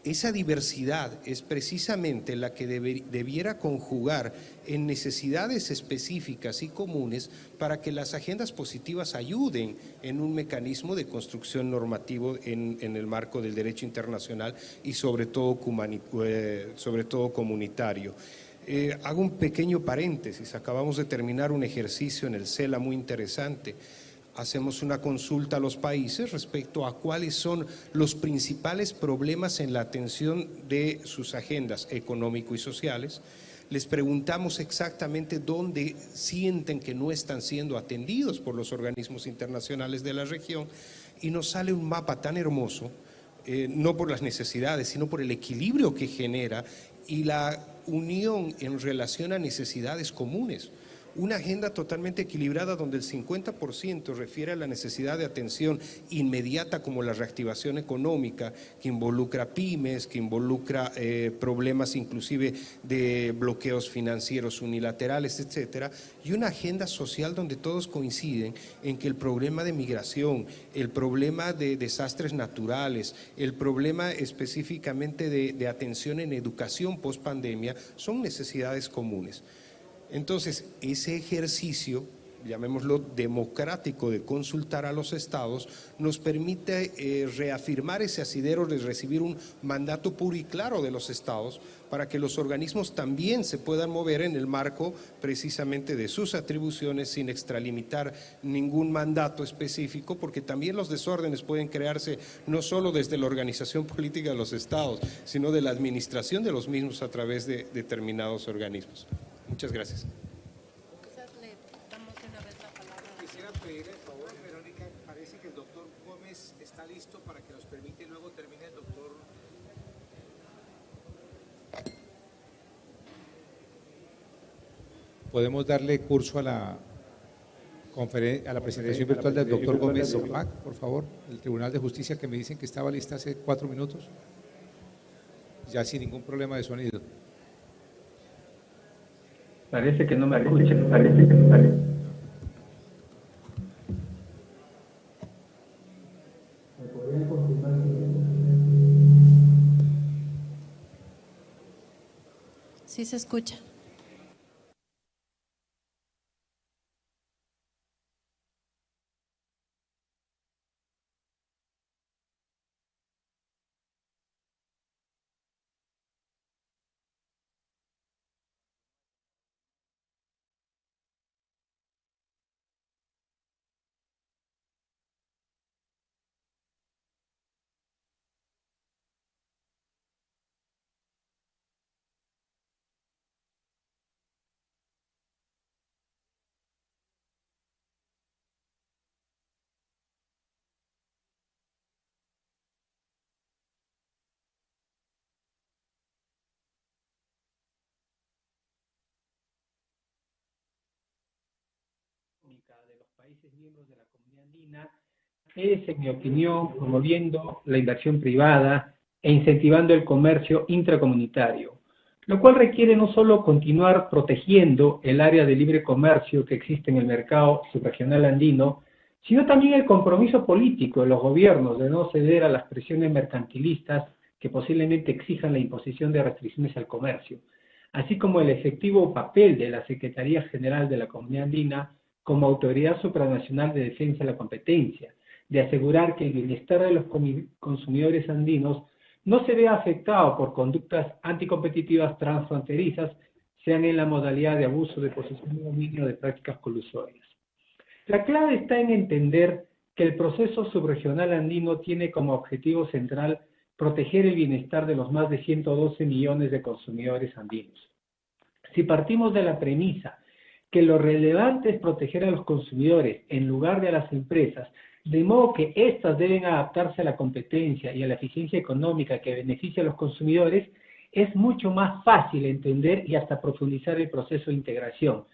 Esa diversidad es precisamente la que debiera conjugar en necesidades específicas y comunes para que las agendas positivas ayuden en un mecanismo de construcción normativo en el marco del derecho internacional y sobre todo comunitario. Hago un pequeño paréntesis, acabamos de terminar un ejercicio en el CELA muy interesante. Hacemos una consulta a los países respecto a cuáles son los principales problemas en la atención de sus agendas económico y sociales. Les preguntamos exactamente dónde sienten que no están siendo atendidos por los organismos internacionales de la región y nos sale un mapa tan hermoso, no por las necesidades, sino por el equilibrio que genera y la unión en relación a necesidades comunes. Una agenda totalmente equilibrada donde el 50% refiere a la necesidad de atención inmediata como la reactivación económica, que involucra pymes, que involucra problemas inclusive de bloqueos financieros unilaterales, etcétera, y una agenda social donde todos coinciden en que el problema de migración, el problema de desastres naturales, el problema específicamente de atención en educación post pandemia son necesidades comunes. Entonces, ese ejercicio, llamémoslo democrático, de consultar a los estados, nos permite reafirmar ese asidero de recibir un mandato puro y claro de los estados para que los organismos también se puedan mover en el marco precisamente de sus atribuciones sin extralimitar ningún mandato específico, porque también los desórdenes pueden crearse no solo desde la organización política de los estados, sino de la administración de los mismos a través de determinados organismos. Muchas gracias. Quisiera pedir el favor, Verónica, parece que el doctor Gómez está listo para que nos permita y luego termine el doctor. ¿Podemos darle curso a la presentación virtual del doctor Gómez, por favor? El Tribunal de Justicia, que me dicen que estaba lista hace 4 minutos, ya sin ningún problema de sonido. Parece que no me escuchan, parece que no me Sí se escucha. De los países miembros de la Comunidad Andina es, en mi opinión, promoviendo la inversión privada e incentivando el comercio intracomunitario, lo cual requiere no solo continuar protegiendo el área de libre comercio que existe en el mercado subregional andino, sino también el compromiso político de los gobiernos de no ceder a las presiones mercantilistas que posiblemente exijan la imposición de restricciones al comercio, así como el efectivo papel de la Secretaría General de la Comunidad Andina como autoridad supranacional de defensa de la competencia, de asegurar que el bienestar de los consumidores andinos no se vea afectado por conductas anticompetitivas transfronterizas, sean en la modalidad de abuso de posición de dominio o de prácticas colusorias. La clave está en entender que el proceso subregional andino tiene como objetivo central proteger el bienestar de los más de 112 millones de consumidores andinos. Si partimos de la premisa que lo relevante es proteger a los consumidores en lugar de a las empresas, de modo que éstas deben adaptarse a la competencia y a la eficiencia económica que beneficia a los consumidores, es mucho más fácil entender y hasta profundizar el proceso de integración.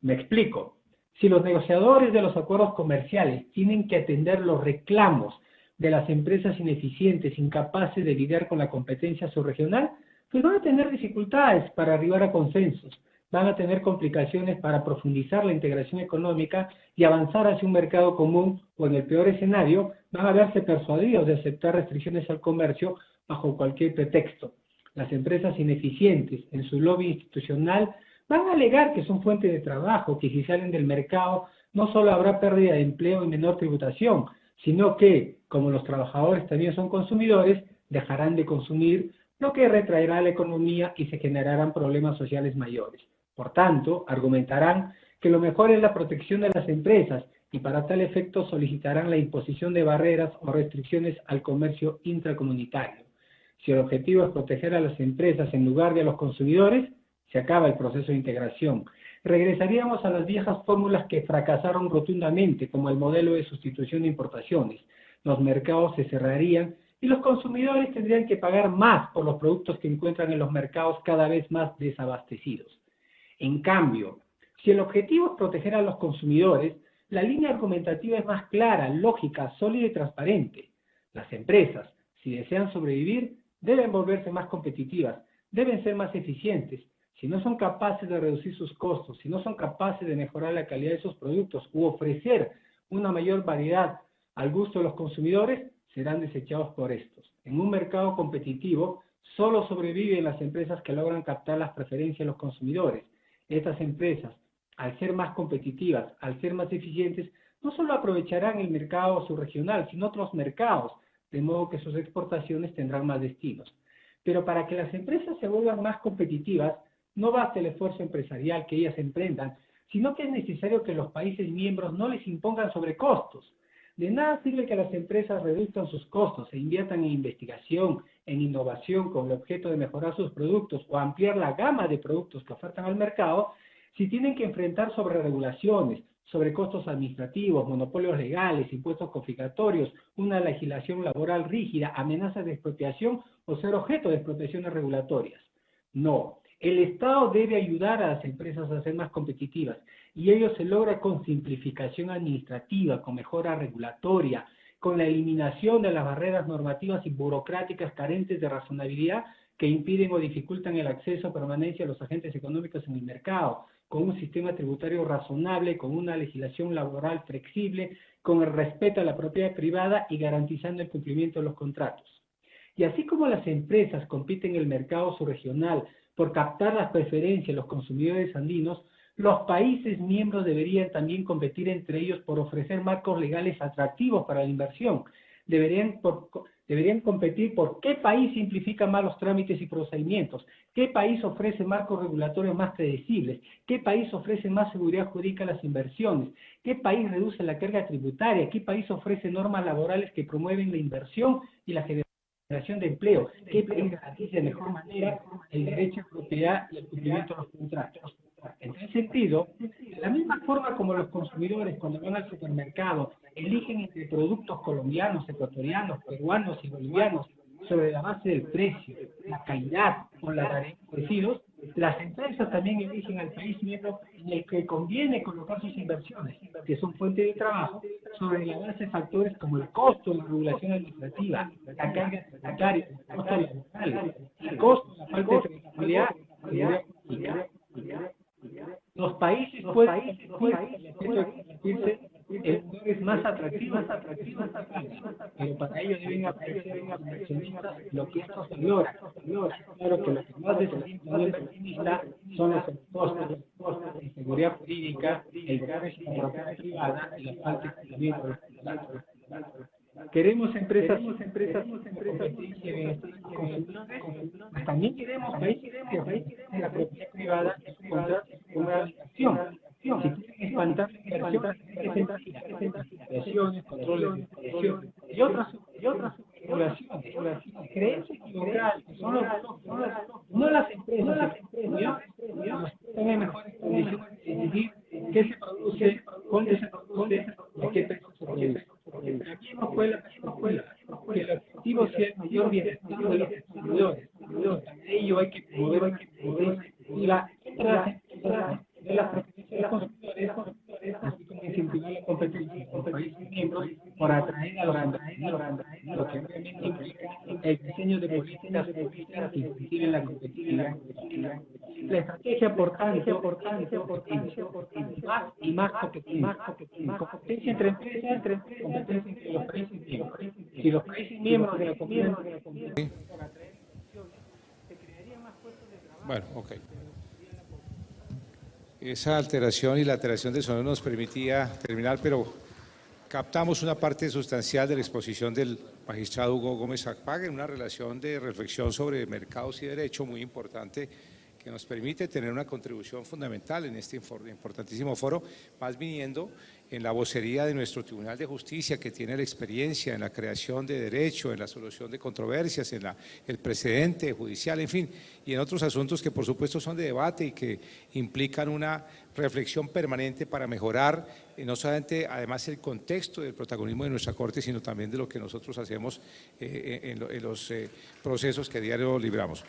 Me explico. Si los negociadores de los acuerdos comerciales tienen que atender los reclamos de las empresas ineficientes, incapaces de lidiar con la competencia subregional, pues van a tener dificultades para arribar a consensos, van a tener complicaciones para profundizar la integración económica y avanzar hacia un mercado común, o en el peor escenario, van a verse persuadidos de aceptar restricciones al comercio bajo cualquier pretexto. Las empresas ineficientes en su lobby institucional van a alegar que son fuente de trabajo, que si salen del mercado no solo habrá pérdida de empleo y menor tributación, sino que, como los trabajadores también son consumidores, dejarán de consumir, lo que retraerá la economía y se generarán problemas sociales mayores. Por tanto, argumentarán que lo mejor es la protección de las empresas y para tal efecto solicitarán la imposición de barreras o restricciones al comercio intracomunitario. Si el objetivo es proteger a las empresas en lugar de a los consumidores, se acaba el proceso de integración. Regresaríamos a las viejas fórmulas que fracasaron rotundamente, como el modelo de sustitución de importaciones. Los mercados se cerrarían y los consumidores tendrían que pagar más por los productos que encuentran en los mercados cada vez más desabastecidos. En cambio, si el objetivo es proteger a los consumidores, la línea argumentativa es más clara, lógica, sólida y transparente. Las empresas, si desean sobrevivir, deben volverse más competitivas, deben ser más eficientes. Si no son capaces de reducir sus costos, si no son capaces de mejorar la calidad de sus productos u ofrecer una mayor variedad al gusto de los consumidores, serán desechados por estos. En un mercado competitivo, solo sobreviven las empresas que logran captar las preferencias de los consumidores. Estas empresas, al ser más competitivas, al ser más eficientes, no solo aprovecharán el mercado subregional, sino otros mercados, de modo que sus exportaciones tendrán más destinos. Pero para que las empresas se vuelvan más competitivas, no basta el esfuerzo empresarial que ellas emprendan, sino que es necesario que los países miembros no les impongan sobrecostos. De nada sirve que las empresas reduzcan sus costos e inviertan en investigación, en innovación con el objeto de mejorar sus productos o ampliar la gama de productos que ofertan al mercado, si tienen que enfrentar sobreregulaciones, sobrecostos administrativos, monopolios legales, impuestos confiscatorios, una legislación laboral rígida, amenazas de expropiación o ser objeto de expropiaciones regulatorias. No. El Estado debe ayudar a las empresas a ser más competitivas y ello se logra con simplificación administrativa, con mejora regulatoria, con la eliminación de las barreras normativas y burocráticas carentes de razonabilidad que impiden o dificultan el acceso o permanencia de los agentes económicos en el mercado, con un sistema tributario razonable, con una legislación laboral flexible, con el respeto a la propiedad privada y garantizando el cumplimiento de los contratos. Y así como las empresas compiten en el mercado subregional por captar las preferencias de los consumidores andinos, los países miembros deberían también competir entre ellos por ofrecer marcos legales atractivos para la inversión. Deberían competir por qué país simplifica más los trámites y procedimientos, qué país ofrece marcos regulatorios más predecibles, qué país ofrece más seguridad jurídica a las inversiones, qué país reduce la carga tributaria, qué país ofrece normas laborales que promueven la inversión y la generación de empleo, qué país garantiza de mejor manera el derecho a propiedad y el cumplimiento de los contratos. En ese sentido, de la misma forma como los consumidores cuando van al supermercado eligen entre productos colombianos, ecuatorianos, peruanos y bolivianos sobre la base del precio, la calidad o la variedad de ofrecidos, las empresas también eligen al país miembro en el que conviene colocar sus inversiones, que son fuente de trabajo, sobre la base de factores como el costo de la regulación administrativa, la carga tributaria, el costo laboral, el costo de la falta de flexibilidad y la seguridad jurídica. Los países pueden convertirse en lugares más atractivos, pero para ello deben aparecer inversionistas lo que estos valoran. Claro que lo que más necesita un inversionista son los costos, la seguridad jurídica, el derecho a la propiedad privada y la falta de cumplimiento de los contratos. Queremos empresas competencia en estos consumidores, pues también queremos países que la propiedad privada y su contrato con una aplicación. Si quieren espantar la inversión, inversiones, controles de inversión y otras regulaciones. Creencia equivocada que son no las empresas, están en mejores condiciones de decidir qué se produce, dónde se produce y a qué precio se produce. Porque también no fue que el objetivo sea el mayor bienestar de los consumidores. Para ello hay que promover la de las preferencias de los consumidores, así como incentivar la competencia de los países miembros por atraer a los grandes, lo que obviamente implica el diseño de políticas públicas que incentiven la competitividad. La estrategia, por tanto, más y más competencia entre empresas, competencia entre los países miembros. Si los países miembros de la comunidad Bueno, ok. Esa alteración y la alteración de sonido nos permitía terminar, pero captamos una parte sustancial de la exposición del magistrado Hugo Gómez Acpaga en una relación de reflexión sobre mercados y derecho muy importante que nos permite tener una contribución fundamental en este importantísimo foro, más viniendo en la vocería de nuestro Tribunal de Justicia, que tiene la experiencia en la creación de derecho, en la solución de controversias, en el precedente judicial, en fin, y en otros asuntos que por supuesto son de debate y que implican una reflexión permanente para mejorar no solamente además el contexto del protagonismo de nuestra Corte, sino también de lo que nosotros hacemos en los procesos que a diario libramos.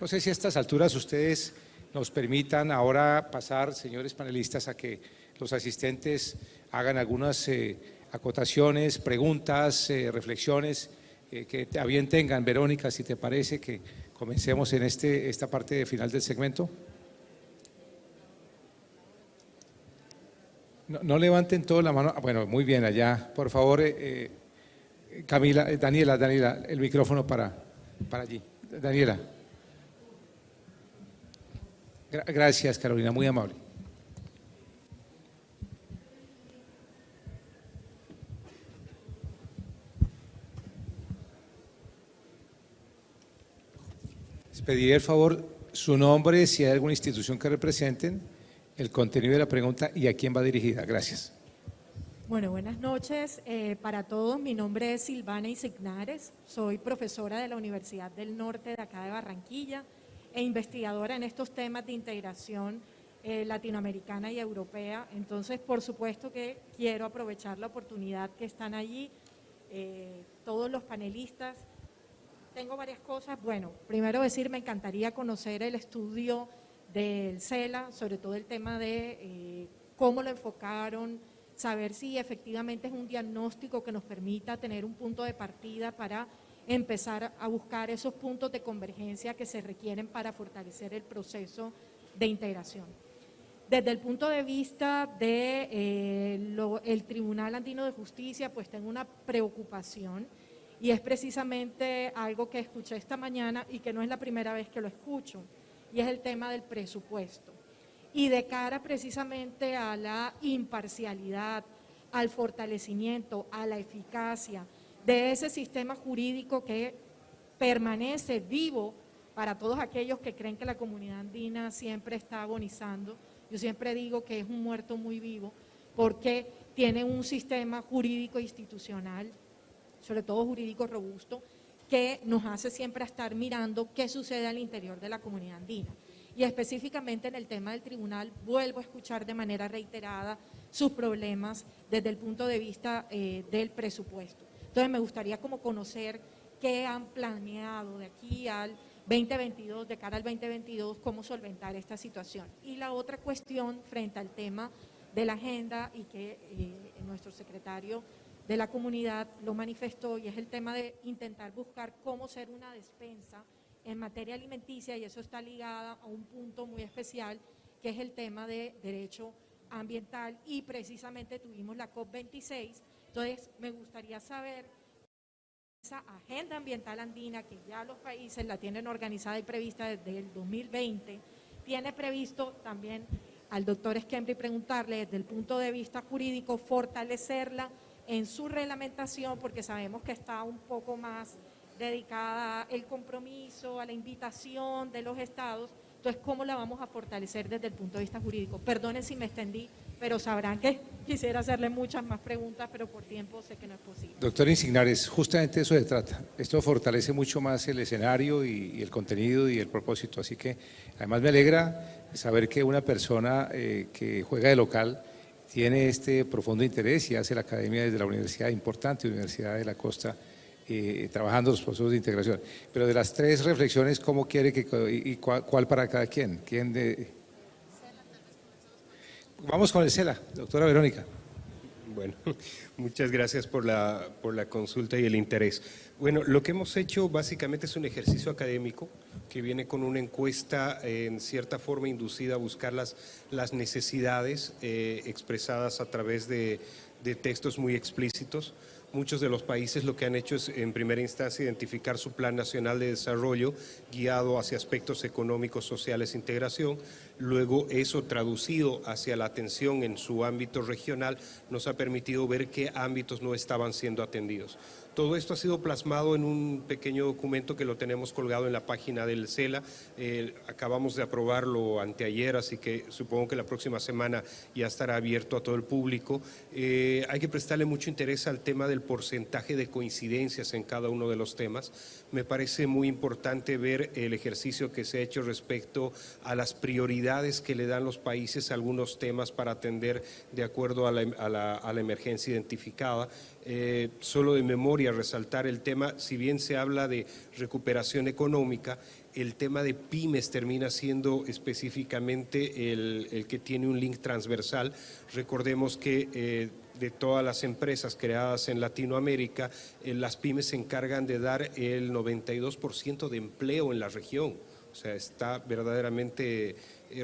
No sé si a estas alturas ustedes nos permitan ahora pasar, señores panelistas, a que los asistentes hagan algunas acotaciones, preguntas, reflexiones que a bien tengan. Verónica, si te parece que comencemos en esta parte final del segmento. No levanten toda la mano. Bueno, muy bien, allá. Por favor, Camila, Daniela, el micrófono para allí. Daniela. Gracias, Carolina, muy amable. Les pediré el favor su nombre, si hay alguna institución que representen, el contenido de la pregunta y a quién va dirigida. Gracias. Bueno, buenas noches para todos. Mi nombre es Silvana Isignares, soy profesora de la Universidad del Norte de acá de Barranquilla e investigadora en estos temas de integración latinoamericana y europea. Entonces, por supuesto que quiero aprovechar la oportunidad que están allí, todos los panelistas. Tengo varias cosas. Bueno, primero decir, me encantaría conocer el estudio del CELA, sobre todo el tema de cómo lo enfocaron, saber si efectivamente es un diagnóstico que nos permita tener un punto de partida para empezar a buscar esos puntos de convergencia que se requieren para fortalecer el proceso de integración. Desde el punto de vista del Tribunal Andino de Justicia, pues tengo una preocupación y es precisamente algo que escuché esta mañana y que no es la primera vez que lo escucho. y es el tema del presupuesto. Y de cara precisamente a la imparcialidad, al fortalecimiento, a la eficacia de ese sistema jurídico que permanece vivo para todos aquellos que creen que la comunidad andina siempre está agonizando. Yo siempre digo que es un muerto muy vivo porque tiene un sistema jurídico institucional, sobre todo jurídico robusto, que nos hace siempre estar mirando qué sucede al interior de la comunidad andina. Y específicamente en el tema del tribunal, vuelvo a escuchar de manera reiterada sus problemas desde el punto de vista del presupuesto. Entonces me gustaría como conocer qué han planeado de aquí al 2022, de cara al 2022, cómo solventar esta situación. Y la otra cuestión frente al tema de la agenda y que nuestro secretario de la comunidad lo manifestó, y es el tema de intentar buscar cómo ser una despensa en materia alimenticia, y eso está ligado a un punto muy especial que es el tema de derecho ambiental, y precisamente tuvimos la COP26. Entonces me gustaría saber esa agenda ambiental andina que ya los países la tienen organizada y prevista desde el 2020, tiene previsto también al doctor Schembri preguntarle desde el punto de vista jurídico fortalecerla en su reglamentación, porque sabemos que está un poco más dedicada al compromiso, a la invitación de los estados. Entonces, ¿cómo la vamos a fortalecer desde el punto de vista jurídico? Perdonen si me extendí, pero sabrán que quisiera hacerle muchas más preguntas, pero por tiempo sé que no es posible. Doctor Insignares, justamente eso se trata. Esto fortalece mucho más el escenario y el contenido y el propósito. Así que, además me alegra saber que una persona que juega de local tiene este profundo interés y hace la academia desde la universidad importante, Universidad de la Costa, trabajando los procesos de integración. Pero de las tres reflexiones, ¿cómo quiere que y cuál para cada quien? Vamos con el CELA, doctora Verónica. Bueno, muchas gracias por la consulta y el interés. Bueno, lo que hemos hecho básicamente es un ejercicio académico que viene con una encuesta en cierta forma inducida a buscar las necesidades expresadas a través de textos muy explícitos. Muchos de los países lo que han hecho es, en primera instancia, identificar su Plan Nacional de Desarrollo guiado hacia aspectos económicos, sociales, integración. Luego, eso traducido hacia la atención en su ámbito regional nos ha permitido ver qué ámbitos no estaban siendo atendidos. Todo esto ha sido plasmado en un pequeño documento que lo tenemos colgado en la página del CELA. Acabamos de aprobarlo anteayer, así que supongo que la próxima semana ya estará abierto a todo el público. Hay que prestarle mucho interés al tema del porcentaje de coincidencias en cada uno de los temas. Me parece muy importante ver el ejercicio que se ha hecho respecto a las prioridades que le dan los países a algunos temas para atender de acuerdo a la emergencia identificada. Solo de memoria resaltar el tema, si bien se habla de recuperación económica, el tema de pymes termina siendo específicamente el que tiene un link transversal. Recordemos que de todas las empresas creadas en Latinoamérica, las pymes se encargan de dar el 92% de empleo en la región. O sea, está verdaderamente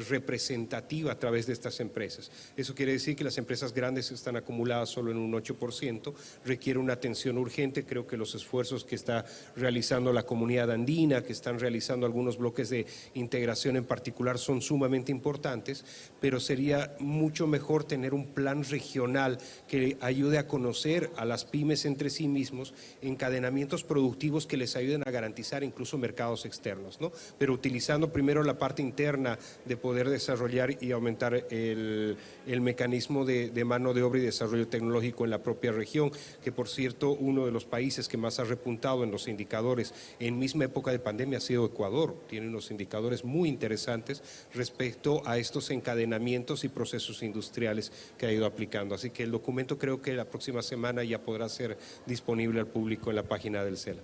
representativa a través de estas empresas. Eso quiere decir que las empresas grandes están acumuladas solo en un 8%, requiere una atención urgente. Creo que los esfuerzos que está realizando la comunidad andina, que están realizando algunos bloques de integración en particular, son sumamente importantes, pero sería mucho mejor tener un plan regional que ayude a conocer a las pymes entre sí mismos, encadenamientos productivos que les ayuden a garantizar incluso mercados externos, ¿no? Pero utilizando primero la parte interna de poder desarrollar y aumentar el mecanismo de mano de obra y desarrollo tecnológico en la propia región, que por cierto uno de los países que más ha repuntado en los indicadores en misma época de pandemia ha sido Ecuador. Tiene unos indicadores muy interesantes respecto a estos encadenamientos y procesos industriales que ha ido aplicando. Así que el documento creo que la próxima semana ya podrá ser disponible al público en la página del CELA.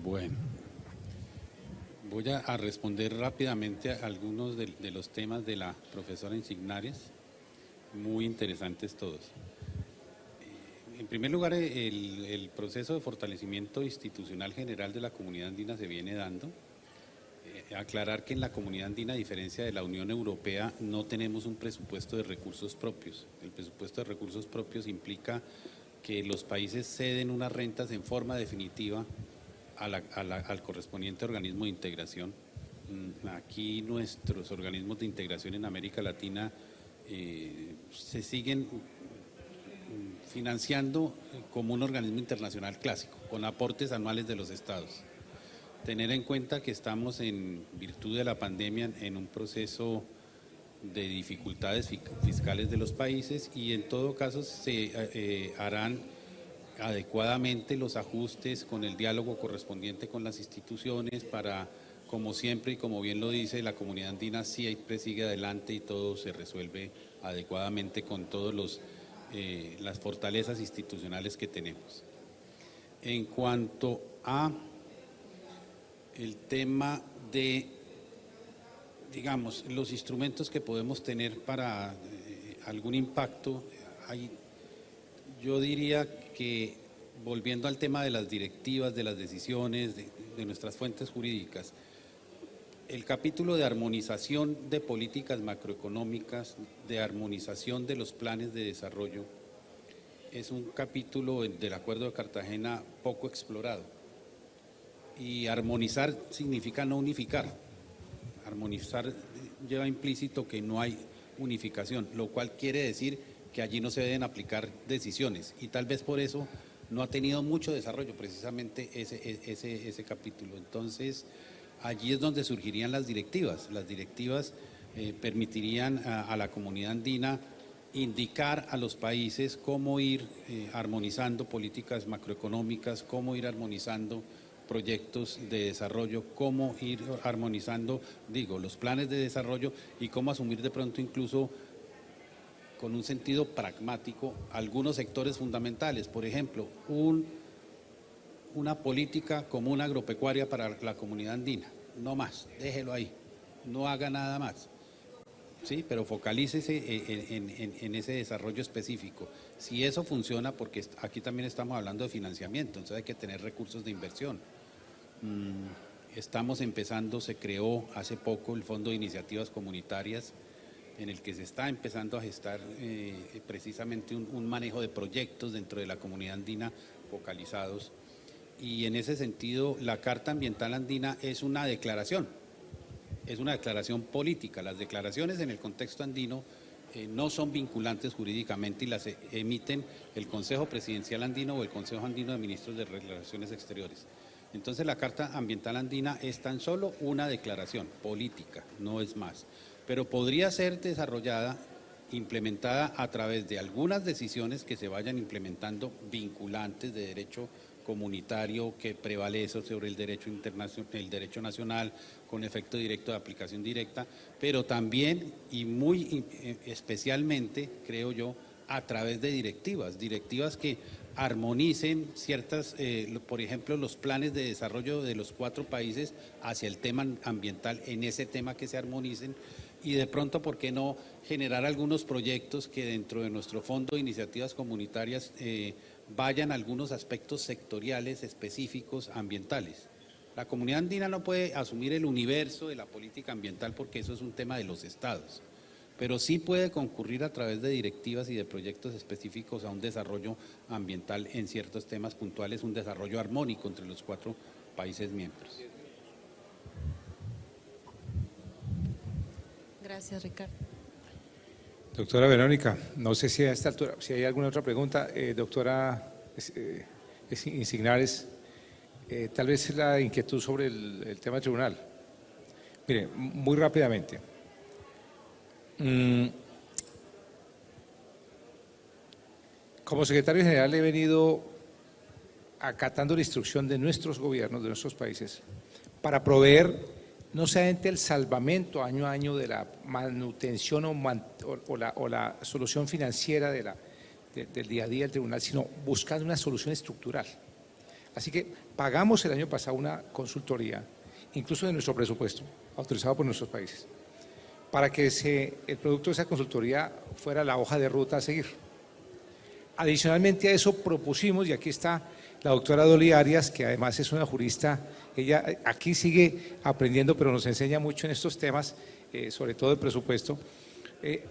Bueno, voy a responder rápidamente a algunos de los temas de la profesora Insignares, muy interesantes todos. En primer lugar, el proceso de fortalecimiento institucional general de la comunidad andina se viene dando. Aclarar que en la comunidad andina, a diferencia de la Unión Europea, no tenemos un presupuesto de recursos propios. El presupuesto de recursos propios implica que los países ceden unas rentas en forma definitiva al correspondiente organismo de integración. Aquí nuestros organismos de integración en América Latina se siguen financiando como un organismo internacional clásico, con aportes anuales de los estados. Tener en cuenta que estamos, en virtud de la pandemia, en un proceso de dificultades fiscales de los países, y en todo caso se harán adecuadamente los ajustes con el diálogo correspondiente con las instituciones para, como siempre y como bien lo dice, la comunidad andina siempre sigue adelante y todo se resuelve adecuadamente con todos las fortalezas institucionales que tenemos. En cuanto a el tema de, digamos, los instrumentos que podemos tener para algún impacto, yo diría que, volviendo al tema de las directivas, de las decisiones, de nuestras fuentes jurídicas, el capítulo de armonización de políticas macroeconómicas, de armonización de los planes de desarrollo, es un capítulo del Acuerdo de Cartagena poco explorado. Y armonizar significa no unificar. Armonizar lleva implícito que no hay unificación, lo cual quiere decir que allí no se deben aplicar decisiones, y tal vez por eso no ha tenido mucho desarrollo precisamente ese capítulo. Entonces, allí es donde surgirían las directivas. Las directivas permitirían a la comunidad andina indicar a los países cómo ir armonizando políticas macroeconómicas, cómo ir armonizando proyectos de desarrollo, cómo ir armonizando, los planes de desarrollo, y cómo asumir de pronto incluso con un sentido pragmático algunos sectores fundamentales. Por ejemplo, una política común agropecuaria para la comunidad andina, no más, déjelo ahí, no haga nada más. Sí, pero focalícese en ese desarrollo específico. Si eso funciona, porque aquí también estamos hablando de financiamiento, entonces hay que tener recursos de inversión. Estamos empezando, se creó hace poco el Fondo de Iniciativas Comunitarias, en el que se está empezando a gestar precisamente un manejo de proyectos dentro de la comunidad andina focalizados. Y en ese sentido, la Carta Ambiental Andina es una declaración política. Las declaraciones en el contexto andino no son vinculantes jurídicamente y las emiten el Consejo Presidencial Andino o el Consejo Andino de Ministros de Relaciones Exteriores. Entonces, la Carta Ambiental Andina es tan solo una declaración política, no es más, pero podría ser desarrollada, implementada a través de algunas decisiones que se vayan implementando vinculantes de derecho comunitario que prevalece sobre el derecho internacional, el derecho nacional, con efecto directo de aplicación directa, pero también y muy especialmente, creo yo, a través de directivas que armonicen ciertas, por ejemplo, los planes de desarrollo de los 4 países hacia el tema ambiental, en ese tema que se armonicen, y de pronto, ¿por qué no generar algunos proyectos que dentro de nuestro Fondo de Iniciativas Comunitarias vayan algunos aspectos sectoriales específicos ambientales? La comunidad andina no puede asumir el universo de la política ambiental porque eso es un tema de los estados, pero sí puede concurrir a través de directivas y de proyectos específicos a un desarrollo ambiental en ciertos temas puntuales, un desarrollo armónico entre los 4 países miembros. Gracias, Ricardo. Doctora Verónica, no sé si a esta altura, si hay alguna otra pregunta. Doctora Insignares, tal vez la inquietud sobre el tema del tribunal. Mire, muy rápidamente. Como secretario general he venido acatando la instrucción de nuestros gobiernos, de nuestros países, para proveer no solamente el salvamento año a año de la manutención o la solución financiera del día a día del tribunal, sino buscando una solución estructural. Así que pagamos el año pasado una consultoría, incluso de nuestro presupuesto, autorizado por nuestros países, para que el producto de esa consultoría fuera la hoja de ruta a seguir. Adicionalmente a eso propusimos, y aquí está la doctora Dolly Arias, que además es una jurista, ella aquí sigue aprendiendo, pero nos enseña mucho en estos temas, sobre todo el presupuesto.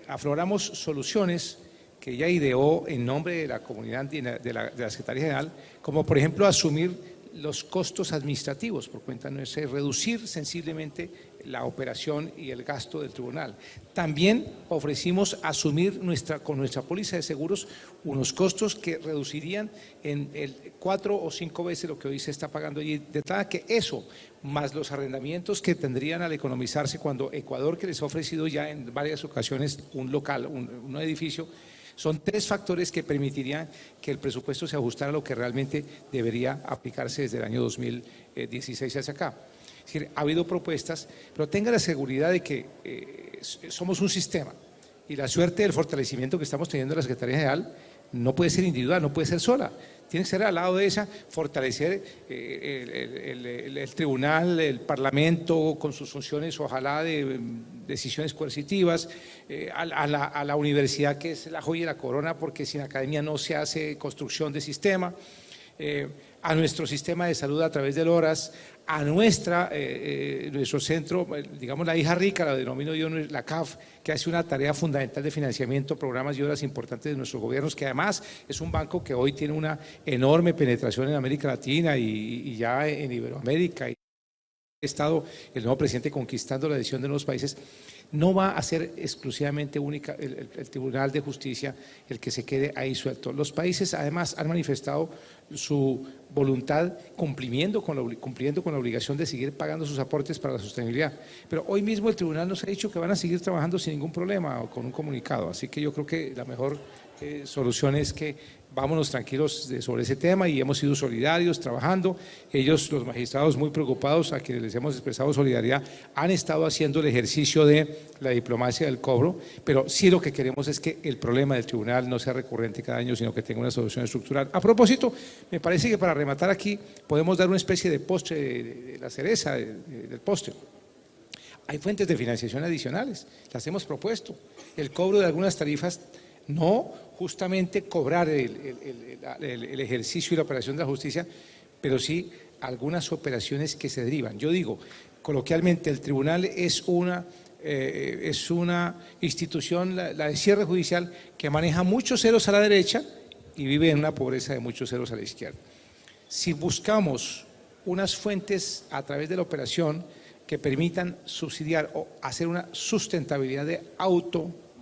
Afloramos soluciones que ella ideó en nombre de la comunidad andina, de la Secretaría General, como por ejemplo asumir los costos administrativos por cuenta nuestra y reducir sensiblemente la operación y el gasto del tribunal. También ofrecimos asumir con nuestra póliza de seguros unos costos que reducirían en 4 o 5 veces lo que hoy se está pagando allí. De tal que eso, más los arrendamientos que tendrían al economizarse cuando Ecuador, que les ha ofrecido ya en varias ocasiones un local, un edificio, son 3 factores que permitirían que el presupuesto se ajustara a lo que realmente debería aplicarse desde el año 2016 hacia acá. Es decir, ha habido propuestas, pero tenga la seguridad de que somos un sistema y la suerte del fortalecimiento que estamos teniendo en la Secretaría General no puede ser individual, no puede ser sola. Tiene que ser al lado de esa, fortalecer el tribunal, el parlamento con sus funciones, ojalá de decisiones coercitivas, a la universidad que es la joya de la corona, porque sin academia no se hace construcción de sistema, a nuestro sistema de salud a través del HORAS, a nuestro centro, digamos la hija rica, la denomino yo, la CAF, que hace una tarea fundamental de financiamiento, programas y obras importantes de nuestros gobiernos, que además es un banco que hoy tiene una enorme penetración en América Latina y ya en Iberoamérica. Y ha estado el nuevo presidente conquistando la adhesión de nuevos países. No va a ser exclusivamente única el Tribunal de Justicia el que se quede ahí suelto. Los países además han manifestado su voluntad cumpliendo con la obligación de seguir pagando sus aportes para la sostenibilidad. Pero hoy mismo el tribunal nos ha dicho que van a seguir trabajando sin ningún problema o con un comunicado. Así que yo creo que la mejor solución es que vámonos tranquilos sobre ese tema y hemos sido solidarios trabajando. Ellos, los magistrados muy preocupados, a quienes les hemos expresado solidaridad, han estado haciendo el ejercicio de la diplomacia del cobro, pero sí lo que queremos es que el problema del tribunal no sea recurrente cada año, sino que tenga una solución estructural. A propósito, me parece que para rematar aquí podemos dar una especie de postre, de la cereza del postre. Hay fuentes de financiación adicionales, las hemos propuesto. El cobro de algunas tarifas, no justamente cobrar el ejercicio y la operación de la justicia, pero sí algunas operaciones que se derivan. Yo digo, coloquialmente, el tribunal es una institución, la de cierre judicial, que maneja muchos ceros a la derecha y vive en una pobreza de muchos ceros a la izquierda. Si buscamos unas fuentes a través de la operación que permitan subsidiar o hacer una sustentabilidad de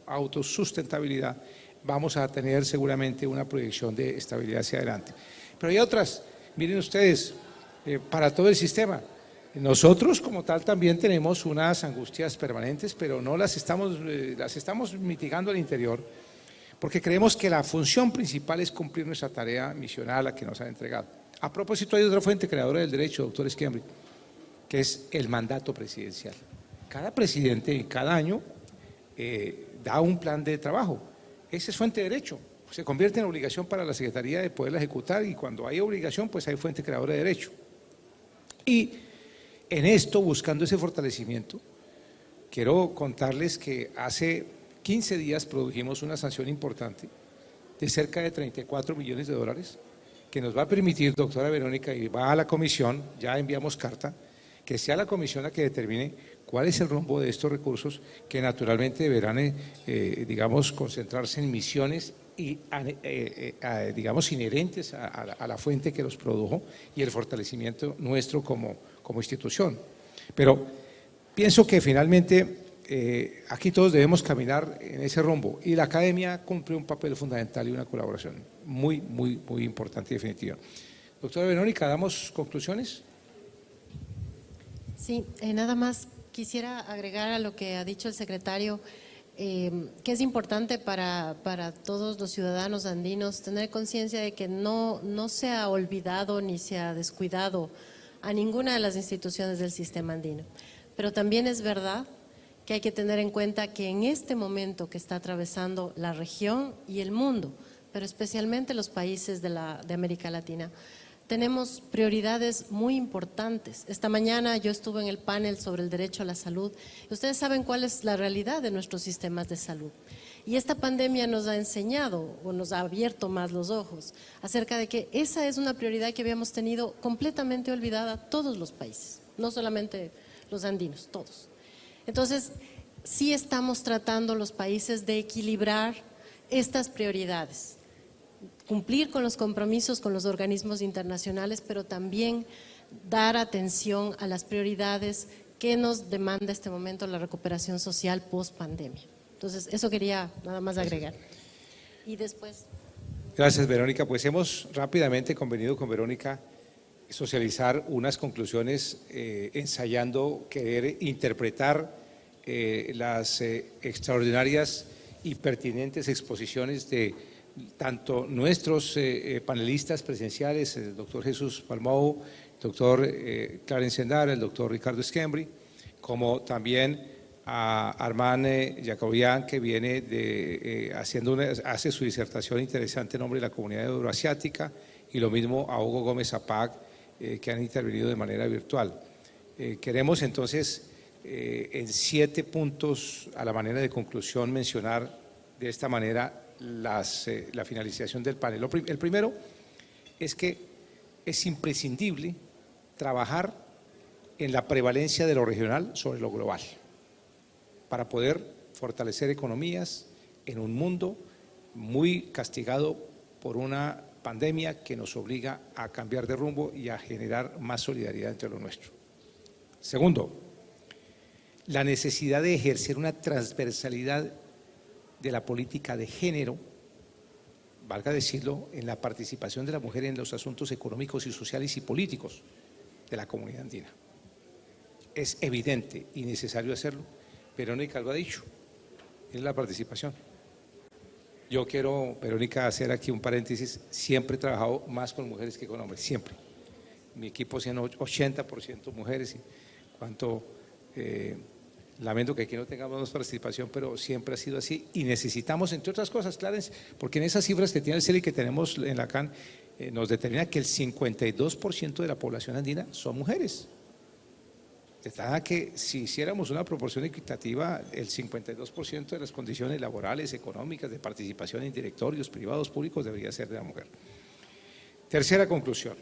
autosustentabilidad, vamos a tener seguramente una proyección de estabilidad hacia adelante. Pero hay otras, miren ustedes, para todo el sistema. Nosotros como tal también tenemos unas angustias permanentes, pero no las estamos mitigando al interior, porque creemos que la función principal es cumplir nuestra tarea misional a que nos han entregado. A propósito, hay otra fuente creadora del derecho, doctor Esquiambri, que es el mandato presidencial. Cada presidente cada año da un plan de trabajo. Esa es fuente de derecho. Se convierte en obligación para la Secretaría de poderla ejecutar y cuando hay obligación, pues hay fuente creadora de derecho. Y en esto, buscando ese fortalecimiento, quiero contarles que hace 15 días produjimos una sanción importante de cerca de 34 millones de dólares que nos va a permitir, doctora Verónica, y va a la comisión, ya enviamos carta, que sea la comisión la que determine cuál es el rumbo de estos recursos que naturalmente deberán, digamos, concentrarse en misiones y, digamos, inherentes a la fuente que los produjo y el fortalecimiento nuestro como institución. Pero pienso que finalmente aquí todos debemos caminar en ese rumbo y la academia cumple un papel fundamental y una colaboración muy, muy, muy importante y definitiva. Doctora Verónica, ¿damos conclusiones? Sí, nada más quisiera agregar a lo que ha dicho el secretario, que es importante para todos los ciudadanos andinos tener conciencia de que no se ha olvidado ni se ha descuidado a ninguna de las instituciones del sistema andino. Pero también es verdad que hay que tener en cuenta que en este momento que está atravesando la región y el mundo, pero especialmente los países de América Latina, tenemos prioridades muy importantes. Esta mañana yo estuve en el panel sobre el derecho a la salud. Ustedes saben cuál es la realidad de nuestros sistemas de salud. Y esta pandemia nos ha enseñado o nos ha abierto más los ojos acerca de que esa es una prioridad que habíamos tenido completamente olvidada todos los países, no solamente los andinos, todos. Entonces, sí estamos tratando los países de equilibrar estas prioridades. cumplir con los compromisos con los organismos internacionales, pero también dar atención a las prioridades que nos demanda este momento la recuperación social post pandemia. Entonces, eso quería nada más agregar. Y después… Gracias, Verónica. Pues hemos rápidamente convenido con Verónica socializar unas conclusiones ensayando querer interpretar las extraordinarias y pertinentes exposiciones de tanto nuestros panelistas presenciales, el doctor Jesús Palmou, el doctor Clarence Endara, el doctor Ricardo Schembri, como también a Armand Jacobian, que viene hace su disertación interesante en nombre de la comunidad euroasiática, y lo mismo a Hugo Gómez Zapag, que han intervenido de manera virtual. Queremos entonces en 7 puntos a la manera de conclusión mencionar de esta manera la finalización del panel. El primero es que es imprescindible trabajar en la prevalencia de lo regional sobre lo global para poder fortalecer economías en un mundo muy castigado por una pandemia que nos obliga a cambiar de rumbo y a generar más solidaridad entre lo nuestro. Segundo, la necesidad de ejercer una transversalidad de la política de género, valga decirlo, en la participación de la mujer en los asuntos económicos y sociales y políticos de la comunidad andina. Es evidente y necesario hacerlo. Verónica lo ha dicho, es la participación. Yo quiero, Verónica, hacer aquí un paréntesis. Siempre he trabajado más con mujeres que con hombres, siempre. Mi equipo es 80% mujeres, y lamento que aquí no tengamos más participación, pero siempre ha sido así. Y necesitamos, entre otras cosas, Clarence, porque en esas cifras que tiene el CELI que tenemos en la CAN, nos determina que el 52% de la población andina son mujeres. De tal que si hiciéramos una proporción equitativa, el 52% de las condiciones laborales, económicas, de participación en directorios privados, públicos, debería ser de la mujer. Tercera conclusión,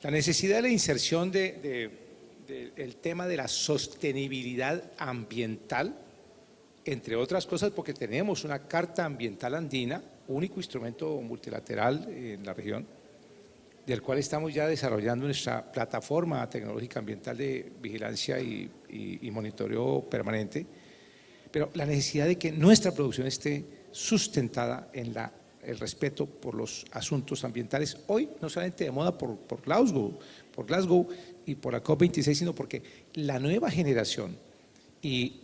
la necesidad de la inserción del tema de la sostenibilidad ambiental, entre otras cosas porque tenemos una Carta Ambiental Andina, único instrumento multilateral en la región, del cual estamos ya desarrollando nuestra plataforma tecnológica ambiental de vigilancia y monitoreo permanente, pero la necesidad de que nuestra producción esté sustentada en el respeto por los asuntos ambientales, hoy no solamente de moda por Glasgow y por la COP26, sino porque la nueva generación, y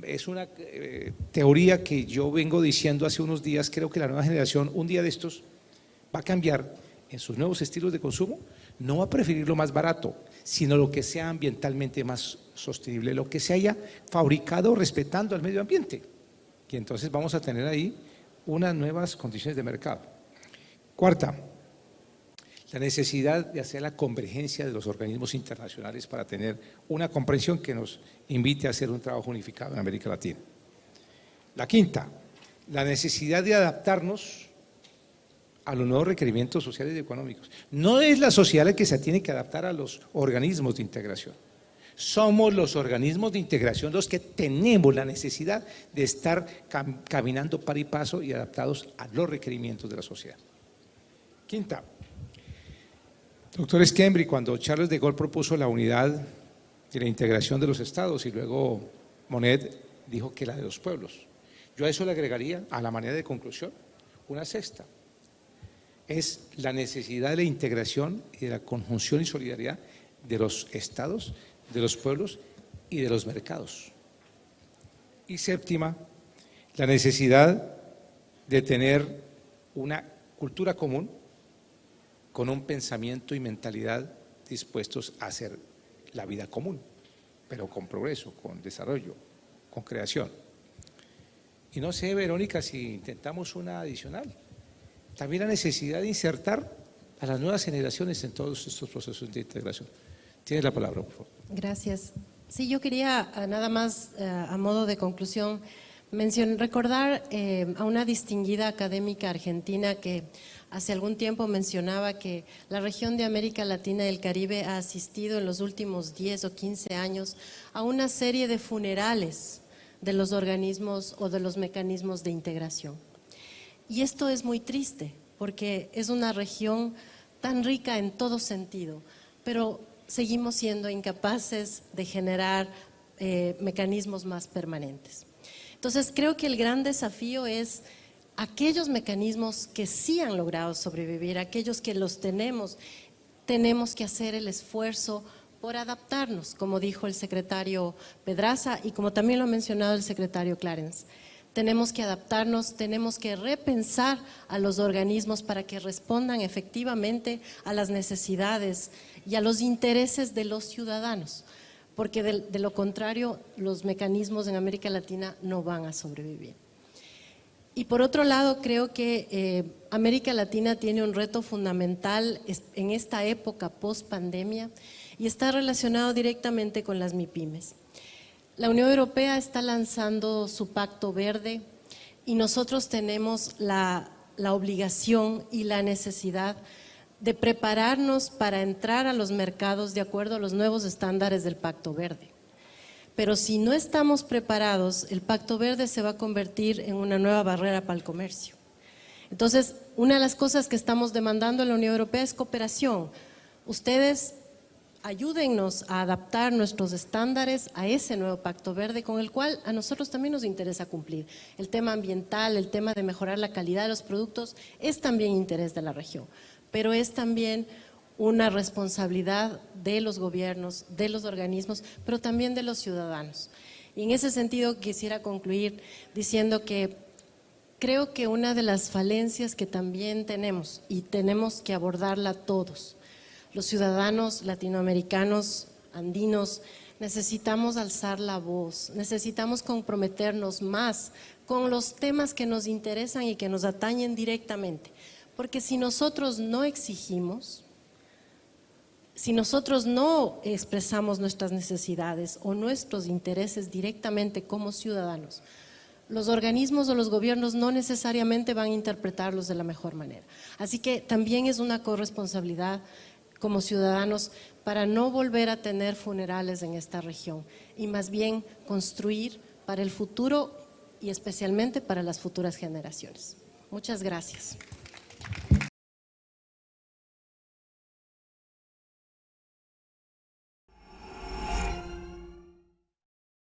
es una teoría que yo vengo diciendo hace unos días, creo que la nueva generación un día de estos va a cambiar en sus nuevos estilos de consumo, no va a preferir lo más barato, sino lo que sea ambientalmente más sostenible, lo que se haya fabricado respetando al medio ambiente. Y entonces vamos a tener ahí unas nuevas condiciones de mercado. Cuarta, la necesidad de hacer la convergencia de los organismos internacionales para tener una comprensión que nos invite a hacer un trabajo unificado en América Latina. La quinta, la necesidad de adaptarnos a los nuevos requerimientos sociales y económicos. No es la sociedad la que se tiene que adaptar a los organismos de integración. Somos los organismos de integración los que tenemos la necesidad de estar caminando par y paso y adaptados a los requerimientos de la sociedad. Quinta, doctor Schembri, cuando Charles de Gaulle propuso la unidad y la integración de los estados y luego Monnet dijo que la de los pueblos. Yo a eso le agregaría, a la manera de conclusión, una sexta. Es la necesidad de la integración y de la conjunción y solidaridad de los estados, de los pueblos y de los mercados. Y séptima, la necesidad de tener una cultura común con un pensamiento y mentalidad dispuestos a hacer la vida común, pero con progreso, con desarrollo, con creación. Y no sé, Verónica, si intentamos una adicional. También la necesidad de insertar a las nuevas generaciones en todos estos procesos de integración. Tienes la palabra, por favor. Gracias. Sí, yo quería nada más a modo de conclusión recordar a una distinguida académica argentina que hace algún tiempo mencionaba que la región de América Latina y el Caribe ha asistido en los últimos 10 o 15 años a una serie de funerales de los organismos o de los mecanismos de integración. Y esto es muy triste, porque es una región tan rica en todo sentido, pero seguimos siendo incapaces de generar mecanismos más permanentes. Entonces, creo que el gran desafío es aquellos mecanismos que sí han logrado sobrevivir, aquellos que los tenemos que hacer el esfuerzo por adaptarnos, como dijo el secretario Pedraza y como también lo ha mencionado el secretario Clarence. Tenemos que adaptarnos, tenemos que repensar a los organismos para que respondan efectivamente a las necesidades y a los intereses de los ciudadanos, porque de lo contrario los mecanismos en América Latina no van a sobrevivir. Y por otro lado, creo que América Latina tiene un reto fundamental en esta época post-pandemia y está relacionado directamente con las MIPYMES. La Unión Europea está lanzando su Pacto Verde y nosotros tenemos la obligación y la necesidad de prepararnos para entrar a los mercados de acuerdo a los nuevos estándares del Pacto Verde. Pero si no estamos preparados, el Pacto Verde se va a convertir en una nueva barrera para el comercio. Entonces, una de las cosas que estamos demandando en la Unión Europea es cooperación. Ustedes ayúdennos a adaptar nuestros estándares a ese nuevo Pacto Verde con el cual a nosotros también nos interesa cumplir. El tema ambiental, el tema de mejorar la calidad de los productos es también interés de la región, pero es también una responsabilidad de los gobiernos, de los organismos, pero también de los ciudadanos. Y en ese sentido quisiera concluir diciendo que creo que una de las falencias que también tenemos, y tenemos que abordarla todos, los ciudadanos latinoamericanos, andinos, necesitamos alzar la voz, necesitamos comprometernos más con los temas que nos interesan y que nos atañen directamente, porque si nosotros no exigimos, si nosotros no expresamos nuestras necesidades o nuestros intereses directamente como ciudadanos, los organismos o los gobiernos no necesariamente van a interpretarlos de la mejor manera. Así que también es una corresponsabilidad como ciudadanos para no volver a tener funerales en esta región y más bien construir para el futuro y especialmente para las futuras generaciones. Muchas gracias.